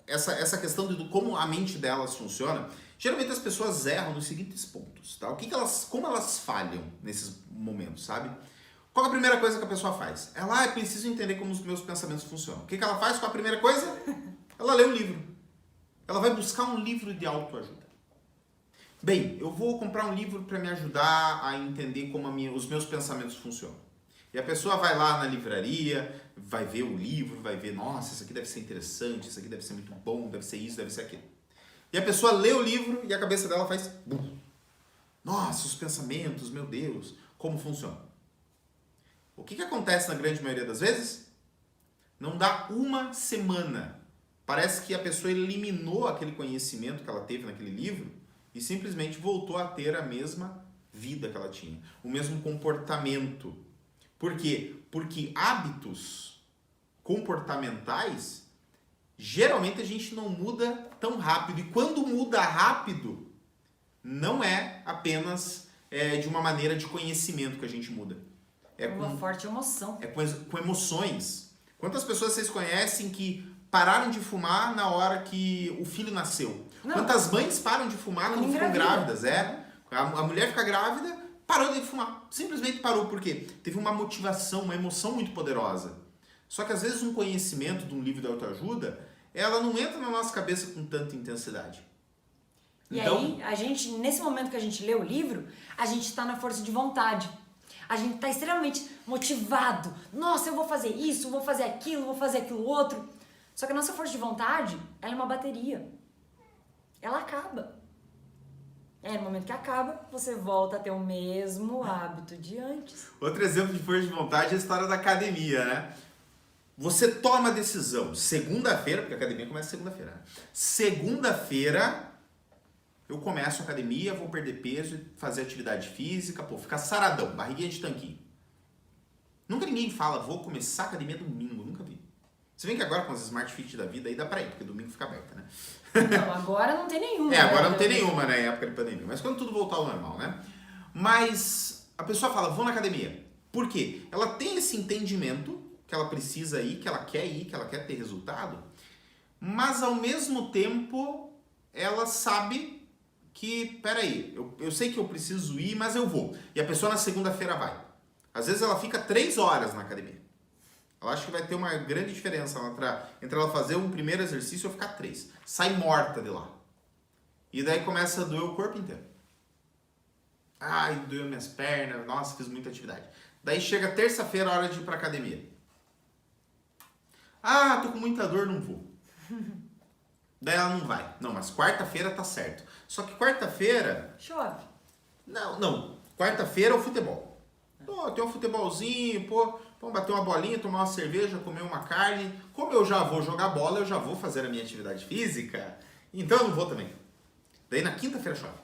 essa questão de como a mente delas funciona, geralmente as pessoas erram nos seguintes pontos, tá? Como elas falham nesses momentos, sabe? Qual é a primeira coisa que a pessoa faz? Ela, preciso entender como os meus pensamentos funcionam. O que ela faz com a primeira coisa? Ela lê um livro. Ela vai buscar um livro de autoajuda. Bem, eu vou comprar um livro para me ajudar a entender como os meus pensamentos funcionam. E a pessoa vai lá na livraria, vai ver o livro, vai ver, nossa, isso aqui deve ser interessante, isso aqui deve ser muito bom, deve ser isso, deve ser aquilo. E a pessoa lê o livro e a cabeça dela faz bum. Nossa, os pensamentos, meu Deus, como funciona? O que acontece na grande maioria das vezes? Não dá uma semana. Parece que a pessoa eliminou aquele conhecimento que ela teve naquele livro e simplesmente voltou a ter a mesma vida que ela tinha, o mesmo comportamento. Por quê? Porque hábitos comportamentais, geralmente a gente não muda tão rápido. E quando muda rápido, não é apenas de uma maneira de conhecimento que a gente muda. É uma forte emoção. É com emoções. Quantas pessoas vocês conhecem que pararam de fumar na hora que o filho nasceu? Não. Quantas mães param de fumar quando ficam grávidas? A mulher fica grávida, parou de fumar. Simplesmente parou. Por quê? Teve uma motivação, uma emoção muito poderosa. Só que às vezes um conhecimento de um livro de autoajuda, ela não entra na nossa cabeça com tanta intensidade. E aí, a gente, nesse momento que a gente lê o livro, a gente está na força de vontade. A gente está extremamente motivado. Nossa, eu vou fazer isso, vou fazer aquilo outro. Só que a nossa força de vontade, ela é uma bateria. Ela acaba. No momento que acaba, você volta a ter o mesmo hábito de antes. Outro exemplo de força de vontade é a história da academia, né? Você toma a decisão, segunda-feira, porque a academia começa segunda-feira, né? Segunda-feira, eu começo a academia, vou perder peso, fazer atividade física, ficar saradão, barriguinha de tanquinho. Nunca ninguém fala, vou começar a academia domingo, nunca vi. Você vê que agora com as Smart Fit da vida aí dá pra ir, porque domingo fica aberta, né? Não, agora não tem nenhuma. Agora não tem nenhuma, né, em época de pandemia. Mas quando tudo voltar ao normal, né? Mas a pessoa fala, vou na academia. Por quê? Ela tem esse entendimento que ela precisa ir, que ela quer ir, que ela quer ter resultado, mas ao mesmo tempo ela sabe que, peraí, eu sei que eu preciso ir, mas eu vou. E a pessoa na segunda-feira vai. Às vezes ela fica 3 horas na academia. Eu acho que vai ter uma grande diferença entre ela fazer um primeiro exercício ou ficar 3. Sai morta de lá. E daí começa a doer o corpo inteiro. Ai, doeu minhas pernas, nossa, fiz muita atividade. Daí chega terça-feira, a hora de ir pra academia. Ah, tô com muita dor, não vou. Daí ela não vai. Não, mas quarta-feira tá certo. Só que quarta-feira... Chove. Não. Quarta-feira é o futebol. Tem um futebolzinho, vamos bater uma bolinha, tomar uma cerveja, comer uma carne. Como eu já vou jogar bola, eu já vou fazer a minha atividade física. Então eu não vou também. Daí na quinta-feira chove.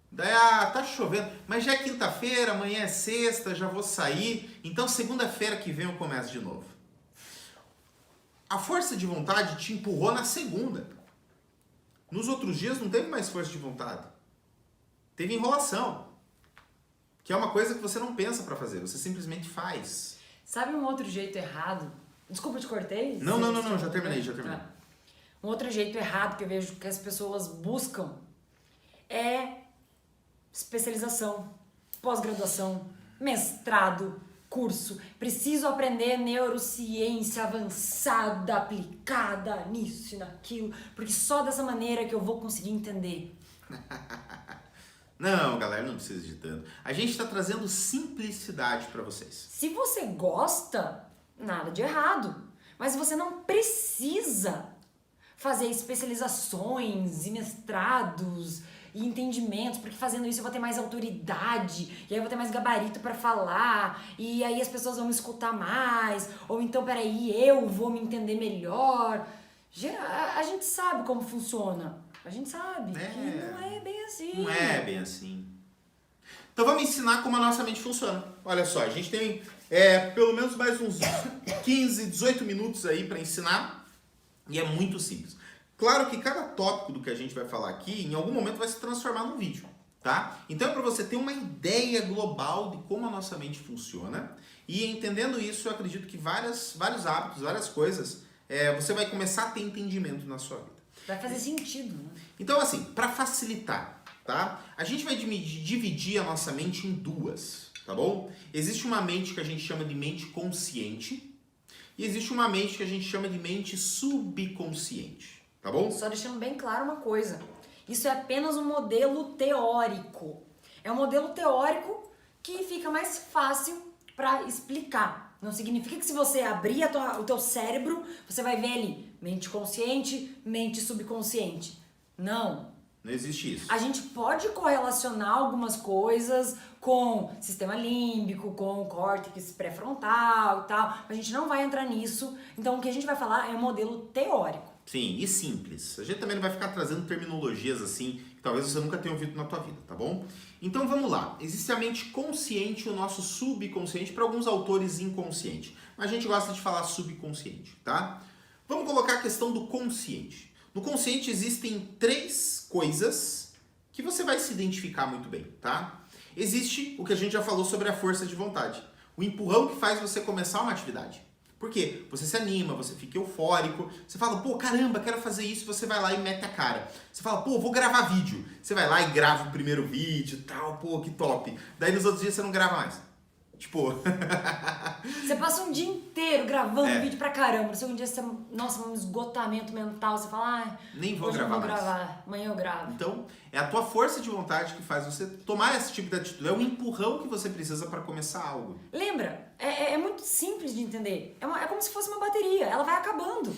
Daí, tá chovendo. Mas já é quinta-feira, amanhã é sexta, já vou sair. Então segunda-feira que vem eu começo de novo. A força de vontade te empurrou na segunda. Nos outros dias não teve mais força de vontade. Teve enrolação. Que é uma coisa que você não pensa pra fazer, você simplesmente faz. Sabe um outro jeito errado? Desculpa, te cortei? Não, já terminei. Tá. Um outro jeito errado que eu vejo que as pessoas buscam é especialização, pós-graduação, mestrado, curso. Preciso aprender neurociência avançada, aplicada nisso e naquilo, porque só dessa maneira que eu vou conseguir entender. Não, galera, não precisa de tanto. A gente está trazendo simplicidade para vocês. Se você gosta, nada de errado. Mas você não precisa fazer especializações e mestrados e entendimentos, porque fazendo isso eu vou ter mais autoridade, e aí eu vou ter mais gabarito pra falar, e aí as pessoas vão me escutar mais, ou então, peraí, eu vou me entender melhor. A gente sabe como funciona. A gente sabe que não é bem assim. Não é bem assim. Então vamos ensinar como a nossa mente funciona. Olha só, a gente tem pelo menos mais uns 15, 18 minutos aí para ensinar e é muito simples. Claro que cada tópico do que a gente vai falar aqui, em algum momento vai se transformar num vídeo, tá? Então é para você ter uma ideia global de como a nossa mente funciona e entendendo isso, eu acredito que vários hábitos, várias coisas, você vai começar a ter entendimento na sua vida. Vai fazer sentido, né? Então assim, para facilitar, tá? A gente vai dividir a nossa mente em duas, tá bom? Existe uma mente que a gente chama de mente consciente e existe uma mente que a gente chama de mente subconsciente, tá bom? Só deixando bem claro uma coisa. Isso é apenas um modelo teórico. É um modelo teórico que fica mais fácil para explicar. Não significa que se você abrir o teu cérebro, você vai ver ali mente consciente, mente subconsciente. Não. Não existe isso. A gente pode correlacionar algumas coisas com sistema límbico, com córtex pré-frontal e tal, mas a gente não vai entrar nisso. Então o que a gente vai falar é um modelo teórico. Sim, e simples. A gente também não vai ficar trazendo terminologias assim que talvez você nunca tenha ouvido na tua vida, tá bom? Então vamos lá. Existe a mente consciente e o nosso subconsciente, para alguns autores inconsciente. Mas a gente gosta de falar subconsciente, tá? Vamos colocar a questão do consciente. No consciente existem 3 coisas que você vai se identificar muito bem, tá? Existe o que a gente já falou sobre a força de vontade. O empurrão que faz você começar uma atividade. Por quê? Você se anima, você fica eufórico, você fala, pô, caramba, quero fazer isso, você vai lá e mete a cara. Você fala, pô, vou gravar vídeo. Você vai lá e grava o primeiro vídeo e tal, pô, que top. Daí nos outros dias você não grava mais. Tipo... Você passa um dia inteiro gravando vídeo pra caramba. No segundo dia você, nossa, um esgotamento mental. Você fala, nem vou hoje gravar eu vou mais. gravar, amanhã eu gravo. Então, é a tua força de vontade que faz você tomar esse tipo de atitude. É o empurrão que você precisa para começar algo. Lembra? É muito simples de entender. É como se fosse uma bateria. Ela vai acabando.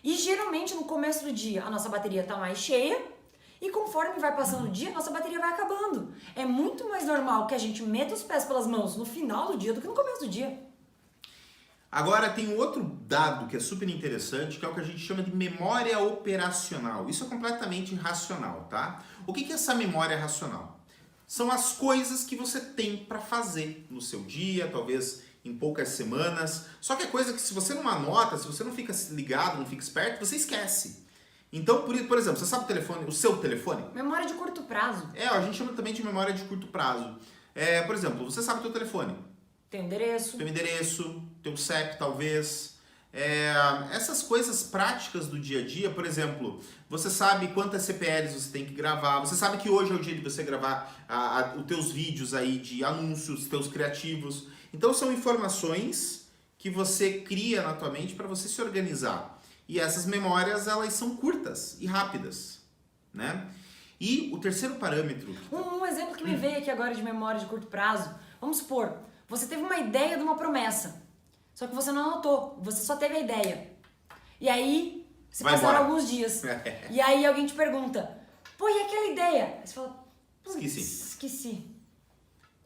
E geralmente no começo do dia a nossa bateria tá mais cheia. E conforme vai passando o dia, nossa bateria vai acabando. É muito mais normal que a gente meta os pés pelas mãos no final do dia do que no começo do dia. Agora tem um outro dado que é super interessante, que é o que a gente chama de memória operacional. Isso é completamente irracional, tá? O que é essa memória racional? São as coisas que você tem para fazer no seu dia, talvez em poucas semanas. Só que é coisa que se você não anota, se você não fica ligado, não fica esperto, você esquece. Então, por exemplo, você sabe o seu telefone? Memória de curto prazo. A gente chama também de memória de curto prazo. Por exemplo, você sabe o teu telefone. Tem um endereço. Teu endereço, teu CEP talvez. Essas coisas práticas do dia a dia, por exemplo, você sabe quantas CPLs você tem que gravar, você sabe que hoje é o dia de você gravar os teus vídeos aí de anúncios, teus criativos. Então são informações que você cria na tua mente para você se organizar. E essas memórias, elas são curtas e rápidas, né? E o terceiro parâmetro... Um exemplo que me veio aqui agora de memória de curto prazo. Vamos supor, você teve uma ideia de uma promessa, só que você não anotou, você só teve a ideia. E aí, se passaram alguns dias. E aí alguém te pergunta, pô, e aquela ideia? Aí você fala, esqueci.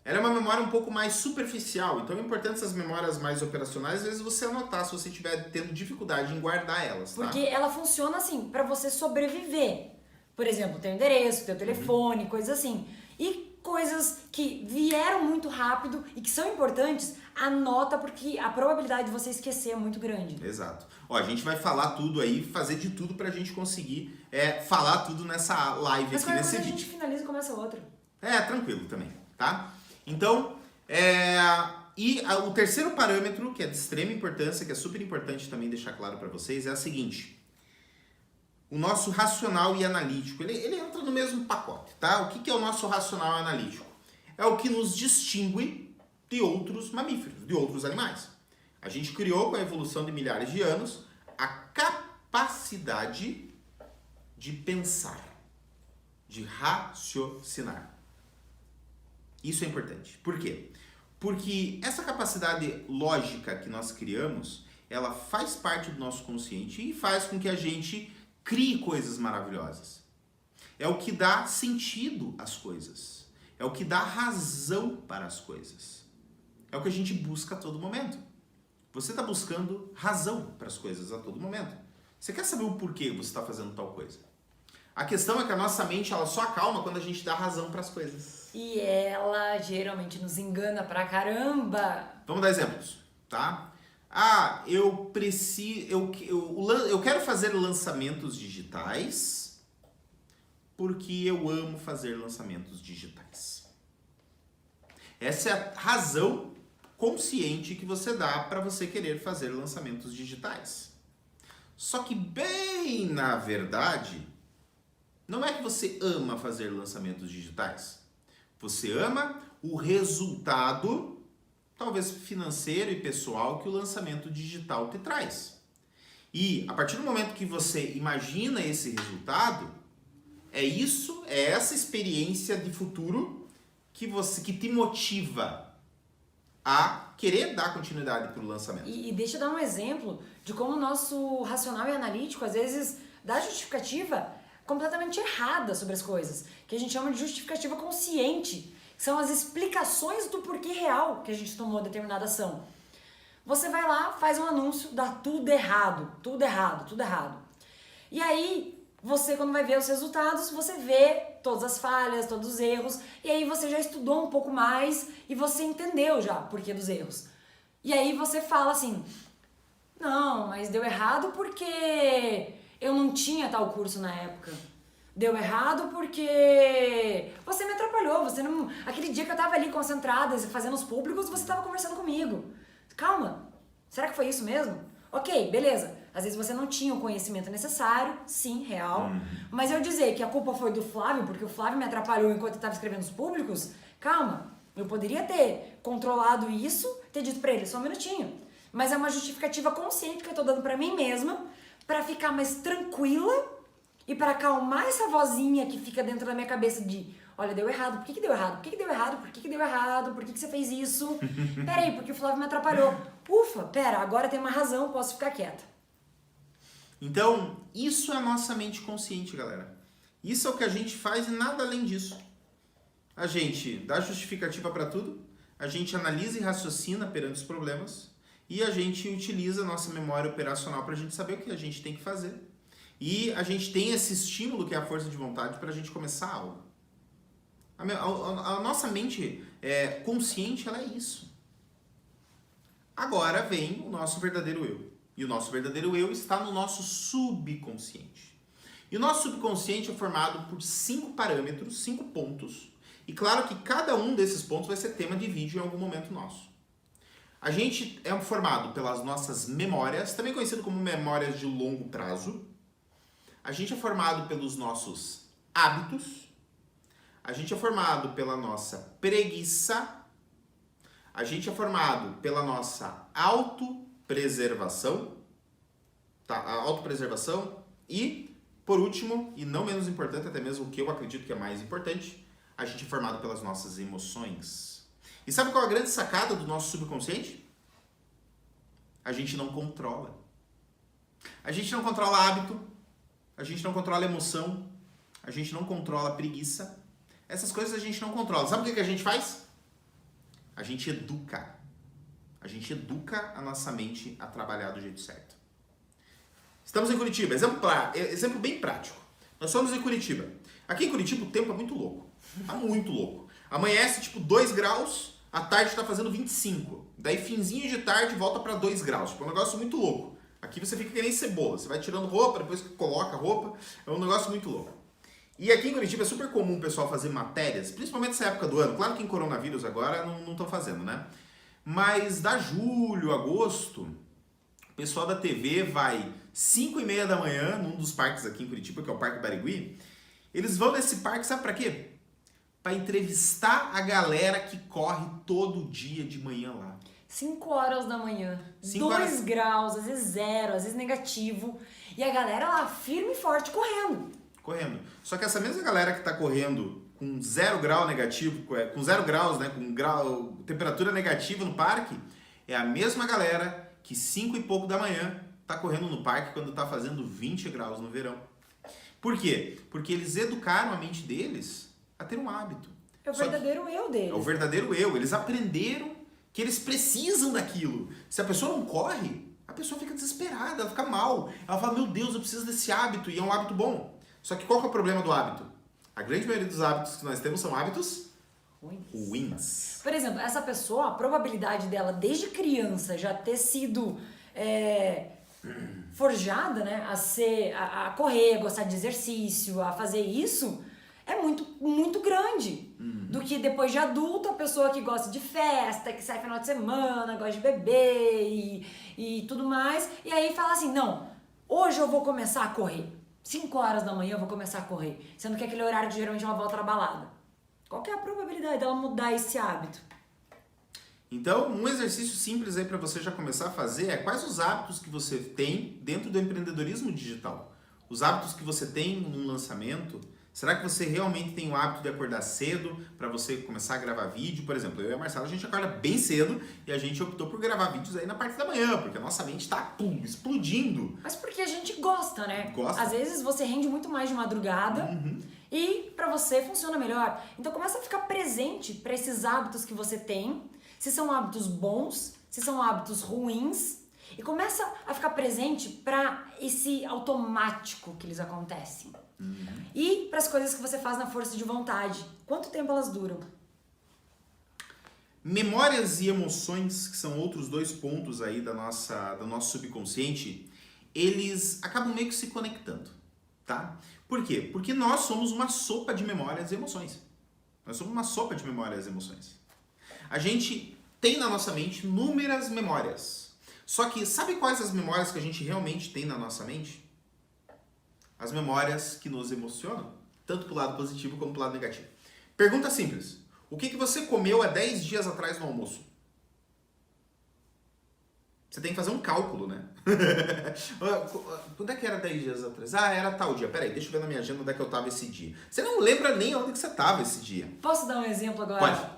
Ela é uma memória um pouco mais superficial, então é importante essas memórias mais operacionais, às vezes você anotar se você estiver tendo dificuldade em guardar elas, tá? Porque ela funciona assim, pra você sobreviver. Por exemplo, teu endereço, teu telefone, coisas assim. E coisas que vieram muito rápido e que são importantes, anota porque a probabilidade de você esquecer é muito grande. Exato. Ó, a gente vai falar tudo aí, fazer de tudo pra gente conseguir falar tudo nessa live aqui, nesse vídeo. Mas a gente finaliza e começa outra. Tranquilo também, tá? Então, o terceiro parâmetro, que é de extrema importância, que é super importante também deixar claro para vocês, é a seguinte. O nosso racional e analítico, ele entra no mesmo pacote, tá? O que é o nosso racional e analítico? É o que nos distingue de outros mamíferos, de outros animais. A gente criou com a evolução de milhares de anos a capacidade de pensar, de raciocinar. Isso é importante. Por quê? Porque essa capacidade lógica que nós criamos, ela faz parte do nosso consciente e faz com que a gente crie coisas maravilhosas. É o que dá sentido às coisas. É o que dá razão para as coisas. É o que a gente busca a todo momento. Você está buscando razão para as coisas a todo momento. Você quer saber o porquê você está fazendo tal coisa. A questão é que a nossa mente ela só acalma quando a gente dá razão para as coisas. E ela geralmente nos engana pra caramba. Vamos dar exemplos, tá? Eu quero fazer lançamentos digitais porque eu amo fazer lançamentos digitais. Essa é a razão consciente que você dá para você querer fazer lançamentos digitais. Só que bem na verdade, não é que você ama fazer lançamentos digitais. Você ama o resultado, talvez financeiro e pessoal, que o lançamento digital te traz. E a partir do momento que você imagina esse resultado, é essa experiência de futuro que te motiva a querer dar continuidade para o lançamento. E deixa eu dar um exemplo de como o nosso racional e analítico às vezes dá justificativa completamente errada sobre as coisas, que a gente chama de justificativa consciente, que são as explicações do porquê real que a gente tomou determinada ação. Você vai lá, faz um anúncio, dá tudo errado, tudo errado, tudo errado. E aí, você quando vai ver os resultados, você vê todas as falhas, todos os erros, e aí você já estudou um pouco mais e você entendeu já o porquê dos erros. E aí você fala assim, não, mas deu errado porque eu não tinha tal curso na época. Deu errado porque você me atrapalhou, você não... Aquele dia que eu tava ali concentrada, fazendo os públicos, você tava conversando comigo. Calma, será que foi isso mesmo? Ok, beleza. Às vezes você não tinha o conhecimento necessário, sim, real. Mas eu dizer que a culpa foi do Flávio, porque o Flávio me atrapalhou enquanto eu tava escrevendo os públicos, calma. Eu poderia ter controlado isso, ter dito pra ele, só um minutinho. Mas é uma justificativa consciente que eu tô dando pra mim mesma, pra ficar mais tranquila e para acalmar essa vozinha que fica dentro da minha cabeça de olha, deu errado, por que deu errado? Por que deu errado? Por que deu errado? Por que você fez isso? Peraí, porque o Flávio me atrapalhou. Ufa, pera, agora tem uma razão, posso ficar quieta. Então, isso é a nossa mente consciente, galera. Isso é o que a gente faz e nada além disso. A gente dá justificativa para tudo, a gente analisa e raciocina perante os problemas e a gente utiliza a nossa memória operacional para a gente saber o que a gente tem que fazer. E a gente tem esse estímulo que é a força de vontade para a gente começar algo. A nossa mente consciente, ela é isso. Agora vem o nosso verdadeiro eu. E o nosso verdadeiro eu está no nosso subconsciente. E o nosso subconsciente é formado por 5 parâmetros, 5 pontos. E claro que cada um desses pontos vai ser tema de vídeo em algum momento nosso. A gente é formado pelas nossas memórias, também conhecido como memórias de longo prazo. A gente é formado pelos nossos hábitos. A gente é formado pela nossa preguiça. A gente é formado pela nossa autopreservação. Tá? A autopreservação. E, por último, e não menos importante, até mesmo o que eu acredito que é mais importante, a gente é formado pelas nossas emoções. E sabe qual é a grande sacada do nosso subconsciente? A gente não controla. A gente não controla hábito. A gente não controla emoção. A gente não controla preguiça. Essas coisas a gente não controla. Sabe o que a gente faz? A gente educa. A gente educa a nossa mente a trabalhar do jeito certo. Estamos em Curitiba. Exemplo bem prático. Nós somos em Curitiba. Aqui em Curitiba o tempo é muito louco. Tá muito louco. Amanhece tipo 2 graus, à tarde tá fazendo 25. Daí finzinho de tarde volta para 2 graus. Tipo, é um negócio muito louco. Aqui você fica que nem cebola. Você vai tirando roupa, depois que coloca a roupa. É um negócio muito louco. E aqui em Curitiba é super comum o pessoal fazer matérias, principalmente nessa época do ano. Claro que em coronavírus agora não estão fazendo, né? Mas da julho, agosto, o pessoal da TV vai 5h30 da manhã, num dos parques aqui em Curitiba, que é o Parque Barigui. Eles vão nesse parque, sabe pra quê? Pra entrevistar a galera que corre todo dia de manhã lá. 5 horas da manhã, 5 2 graus, às vezes 0, às vezes negativo. E a galera lá firme e forte correndo. Só que essa mesma galera que tá correndo com 0 grau negativo, com 0 graus, né, com temperatura negativa no parque, é a mesma galera que 5 e pouco da manhã tá correndo no parque quando tá fazendo 20 graus no verão. Por quê? Porque eles educaram a mente deles a ter um hábito. É o verdadeiro eu deles. É o verdadeiro eu. Eles aprenderam que eles precisam daquilo. Se a pessoa não corre, a pessoa fica desesperada, ela fica mal. Ela fala, meu Deus, eu preciso desse hábito, e é um hábito bom. Só que qual que é o problema do hábito? A grande maioria dos hábitos que nós temos são hábitos ruins. Por exemplo, essa pessoa, a probabilidade dela desde criança já ter sido forjada, né, a correr, a gostar de exercício, a fazer isso, é muito, muito grande. Do que depois de adulto, a pessoa que gosta de festa, que sai final de semana, gosta de beber e tudo mais, e aí fala assim, não, hoje eu vou começar a correr. 5 horas da manhã eu vou começar a correr, sendo que é aquele horário que geralmente ela volta na balada. Qual que é a probabilidade dela mudar esse hábito? Então, um exercício simples aí para você já começar a fazer é quais os hábitos que você tem dentro do empreendedorismo digital. Os hábitos que você tem num lançamento. Será que você realmente tem o hábito de acordar cedo para você começar a gravar vídeo? Por exemplo, eu e a Marcela, a gente acorda bem cedo e a gente optou por gravar vídeos aí na parte da manhã, porque a nossa mente está explodindo. Mas porque a gente gosta, né? Gosta. Às vezes você rende muito mais de madrugada e para você funciona melhor. Então começa a ficar presente para esses hábitos que você tem, se são hábitos bons, se são hábitos ruins, e começa a ficar presente para esse automático que eles acontecem. E para as coisas que você faz na força de vontade. Quanto tempo elas duram? Memórias e emoções, que são outros 2 pontos aí do nosso subconsciente, eles acabam meio que se conectando, tá? Por quê? Porque nós somos uma sopa de memórias e emoções. Nós somos uma sopa de memórias e emoções. A gente tem na nossa mente inúmeras memórias. Só que sabe quais as memórias que a gente realmente tem na nossa mente? As memórias que nos emocionam, tanto pro lado positivo como pro lado negativo. Pergunta simples. O que você comeu há 10 dias atrás no almoço? Você tem que fazer um cálculo, né? Quando é que era 10 dias atrás? Ah, era tal dia. Peraí, deixa eu ver na minha agenda onde é que eu tava esse dia. Você não lembra nem onde que você tava esse dia. Posso dar um exemplo agora? Pode.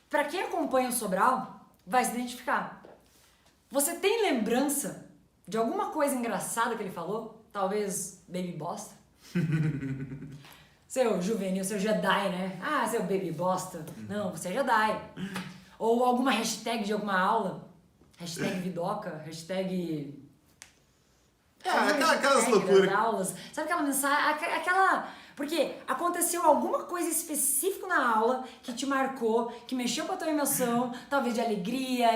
Para quem acompanha o Sobral, vai se identificar. Você tem lembrança de alguma coisa engraçada que ele falou? Talvez baby bosta? Seu juvenil, seu Jedi, né? Ah, seu baby bosta. Não, você é Jedi. Ou alguma hashtag de alguma aula. Hashtag vidoca, hashtag... Aquelas loucuras. Aulas. Sabe aquela mensagem, Porque aconteceu alguma coisa específica na aula que te marcou, que mexeu com a tua emoção, talvez de alegria,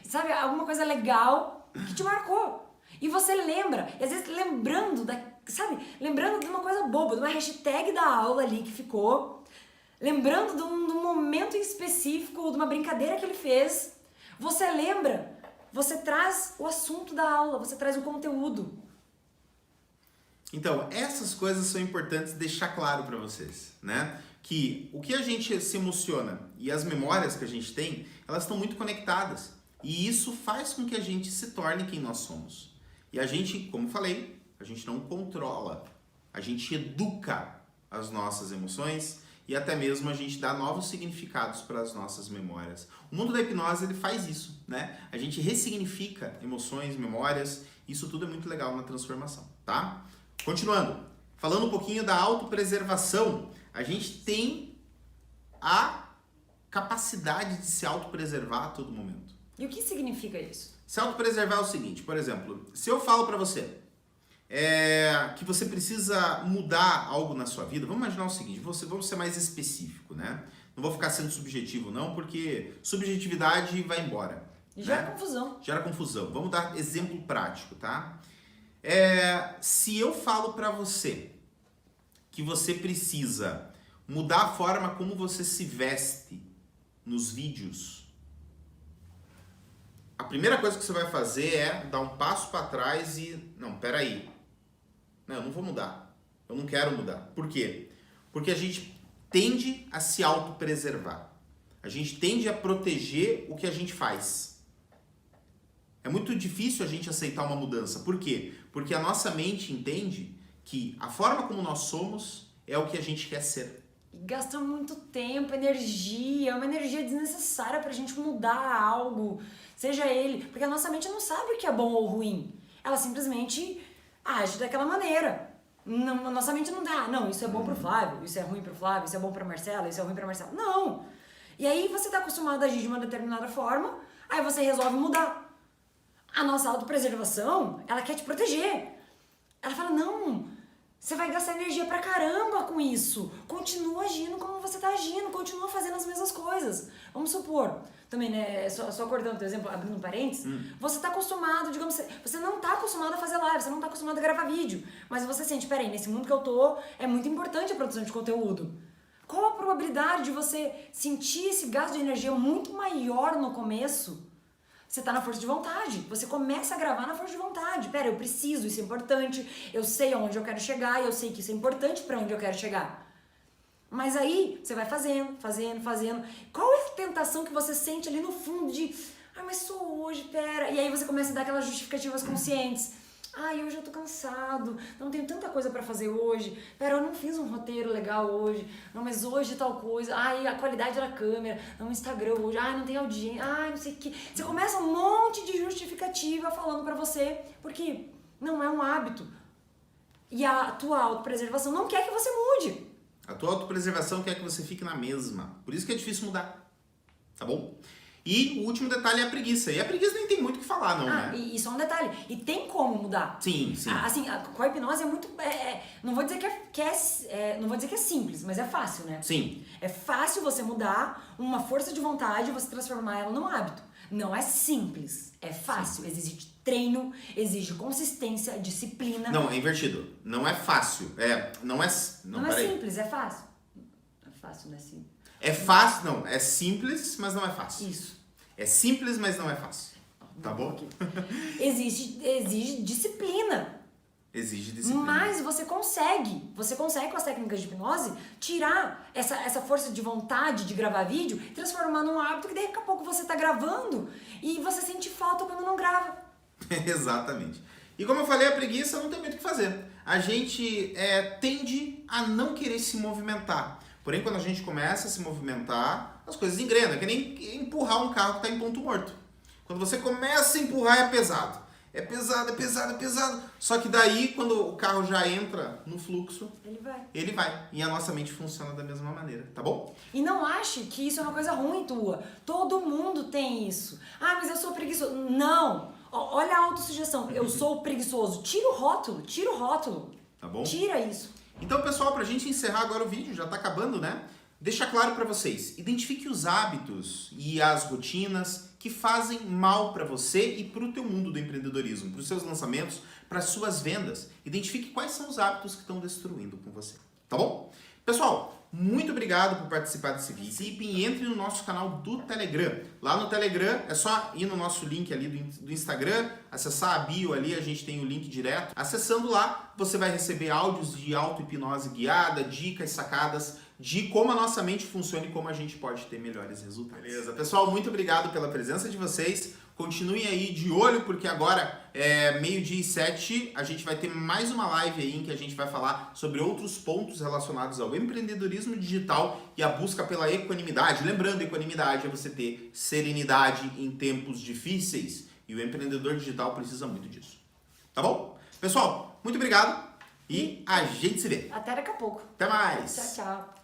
sabe, alguma coisa legal que te marcou. E você lembra, e às vezes lembrando de uma coisa boba, de uma hashtag da aula ali que ficou, lembrando de um momento em específico, de uma brincadeira que ele fez, você lembra, você traz o assunto da aula, você traz o conteúdo. Então, essas coisas são importantes deixar claro para vocês, né? Que o que a gente se emociona e as memórias que a gente tem, elas estão muito conectadas. E isso faz com que a gente se torne quem nós somos. E a gente, como falei, a gente não controla, a gente educa as nossas emoções e até mesmo a gente dá novos significados para as nossas memórias. O mundo da hipnose, ele faz isso, né? A gente ressignifica emoções, memórias, isso tudo é muito legal na transformação, tá? Continuando, falando um pouquinho da autopreservação, a gente tem a capacidade de se autopreservar a todo momento. E o que significa isso? Se autopreservar é o seguinte, por exemplo, se eu falo pra você que você precisa mudar algo na sua vida, vamos imaginar o seguinte, vamos ser mais específico, né? Não vou ficar sendo subjetivo não, porque subjetividade vai embora. Gera confusão. Gera confusão. Vamos dar exemplo prático, tá? Se eu falo pra você que você precisa mudar a forma como você se veste nos vídeos, a primeira coisa que você vai fazer é dar um passo para trás e... Não, peraí. Não, eu não vou mudar. Eu não quero mudar. Por quê? Porque a gente tende a se autopreservar. A gente tende a proteger o que a gente faz. É muito difícil a gente aceitar uma mudança. Por quê? Porque a nossa mente entende que a forma como nós somos é o que a gente quer ser. E gasta muito tempo, energia, uma energia desnecessária pra gente mudar algo, seja ele, porque a nossa mente não sabe o que é bom ou ruim. Ela simplesmente age daquela maneira. Nossa mente não dá, não, isso é bom pro Flávio, isso é ruim pro Flávio, isso é bom pra Marcela, isso é ruim pra Marcela. Não! E aí você tá acostumado a agir de uma determinada forma, aí você resolve mudar. A nossa autopreservação, ela quer te proteger. Ela fala, não, você vai gastar energia pra caramba com isso. Continua agindo como você tá agindo, continua fazendo as mesmas coisas. Vamos supor, também, né, só cortando o teu exemplo, abrindo um parênteses, você tá acostumado, digamos, você não tá acostumado a fazer live, você não tá acostumado a gravar vídeo, mas você sente, peraí, nesse mundo que eu tô, é muito importante a produção de conteúdo. Qual a probabilidade de você sentir esse gasto de energia muito maior no começo? Você tá na força de vontade. Você começa a gravar na força de vontade. Pera, eu preciso, isso é importante. Eu sei aonde eu quero chegar e eu sei que isso é importante pra onde eu quero chegar. Mas aí, você vai fazendo. Qual é a tentação que você sente ali no fundo de... mas só hoje, pera... E aí você começa a dar aquelas justificativas conscientes. Hoje eu tô cansado, não tenho tanta coisa pra fazer hoje. Pera, eu não fiz um roteiro legal hoje. Não, mas hoje tal coisa. A qualidade da câmera. Não, o Instagram hoje. Não tem audiência. Não sei o que. Você começa um monte de justificativa falando pra você, porque não é um hábito. E a tua autopreservação não quer que você mude. A tua autopreservação quer que você fique na mesma. Por isso que é difícil mudar. Tá bom? E o último detalhe é a preguiça. E a preguiça nem tem muito o que falar, não, né? E só um detalhe. E tem como mudar. Sim, sim. Assim, com a hipnose é muito... não vou dizer não vou dizer que é simples, mas é fácil, né? Sim. É fácil você mudar uma força de vontade e você transformar ela num hábito. Não é simples. É fácil. Sim. Exige treino, exige consistência, disciplina. Não, é invertido. Não é fácil. Não é simples, é fácil. É fácil, não é simples. É fácil, não. É simples, mas não é fácil. Isso. É simples, mas não é fácil. Tá bom? Exige disciplina. Exige disciplina. Mas você consegue com as técnicas de hipnose tirar essa força de vontade de gravar vídeo e transformar num hábito que daqui a pouco você tá gravando e você sente falta quando não grava. Exatamente. E como eu falei, a preguiça não tem muito o que fazer. A gente tende a não querer se movimentar. Porém, quando a gente começa a se movimentar, as coisas engrenam. É que nem empurrar um carro que está em ponto morto. Quando você começa a empurrar, é pesado. É pesado. Só que daí, quando o carro já entra no fluxo, ele vai. E a nossa mente funciona da mesma maneira, tá bom? E não ache que isso é uma coisa ruim tua. Todo mundo tem isso. Mas eu sou preguiçoso. Não! Olha a autossugestão. Eu sou preguiçoso. Tira o rótulo. Tá bom? Tira isso. Então, pessoal, pra gente encerrar agora o vídeo, já tá acabando, né? Deixa claro pra vocês, identifique os hábitos e as rotinas que fazem mal pra você e pro teu mundo do empreendedorismo, pros seus lançamentos, pras suas vendas. Identifique quais são os hábitos que estão destruindo com você, tá bom? Pessoal, muito obrigado por participar desse vídeo e entre no nosso canal do Telegram. Lá no Telegram é só ir no nosso link ali do Instagram, acessar a bio ali, a gente tem o link direto. Acessando lá, você vai receber áudios de auto-hipnose guiada, dicas, sacadas de como a nossa mente funciona e como a gente pode ter melhores resultados. Beleza? Pessoal, muito obrigado pela presença de vocês. Continuem aí de olho, porque agora, 12h07, a gente vai ter mais uma live aí em que a gente vai falar sobre outros pontos relacionados ao empreendedorismo digital e a busca pela equanimidade. Lembrando, equanimidade é você ter serenidade em tempos difíceis e o empreendedor digital precisa muito disso. Tá bom? Pessoal, muito obrigado e a gente se vê. Até daqui a pouco. Até mais. Tchau, tchau.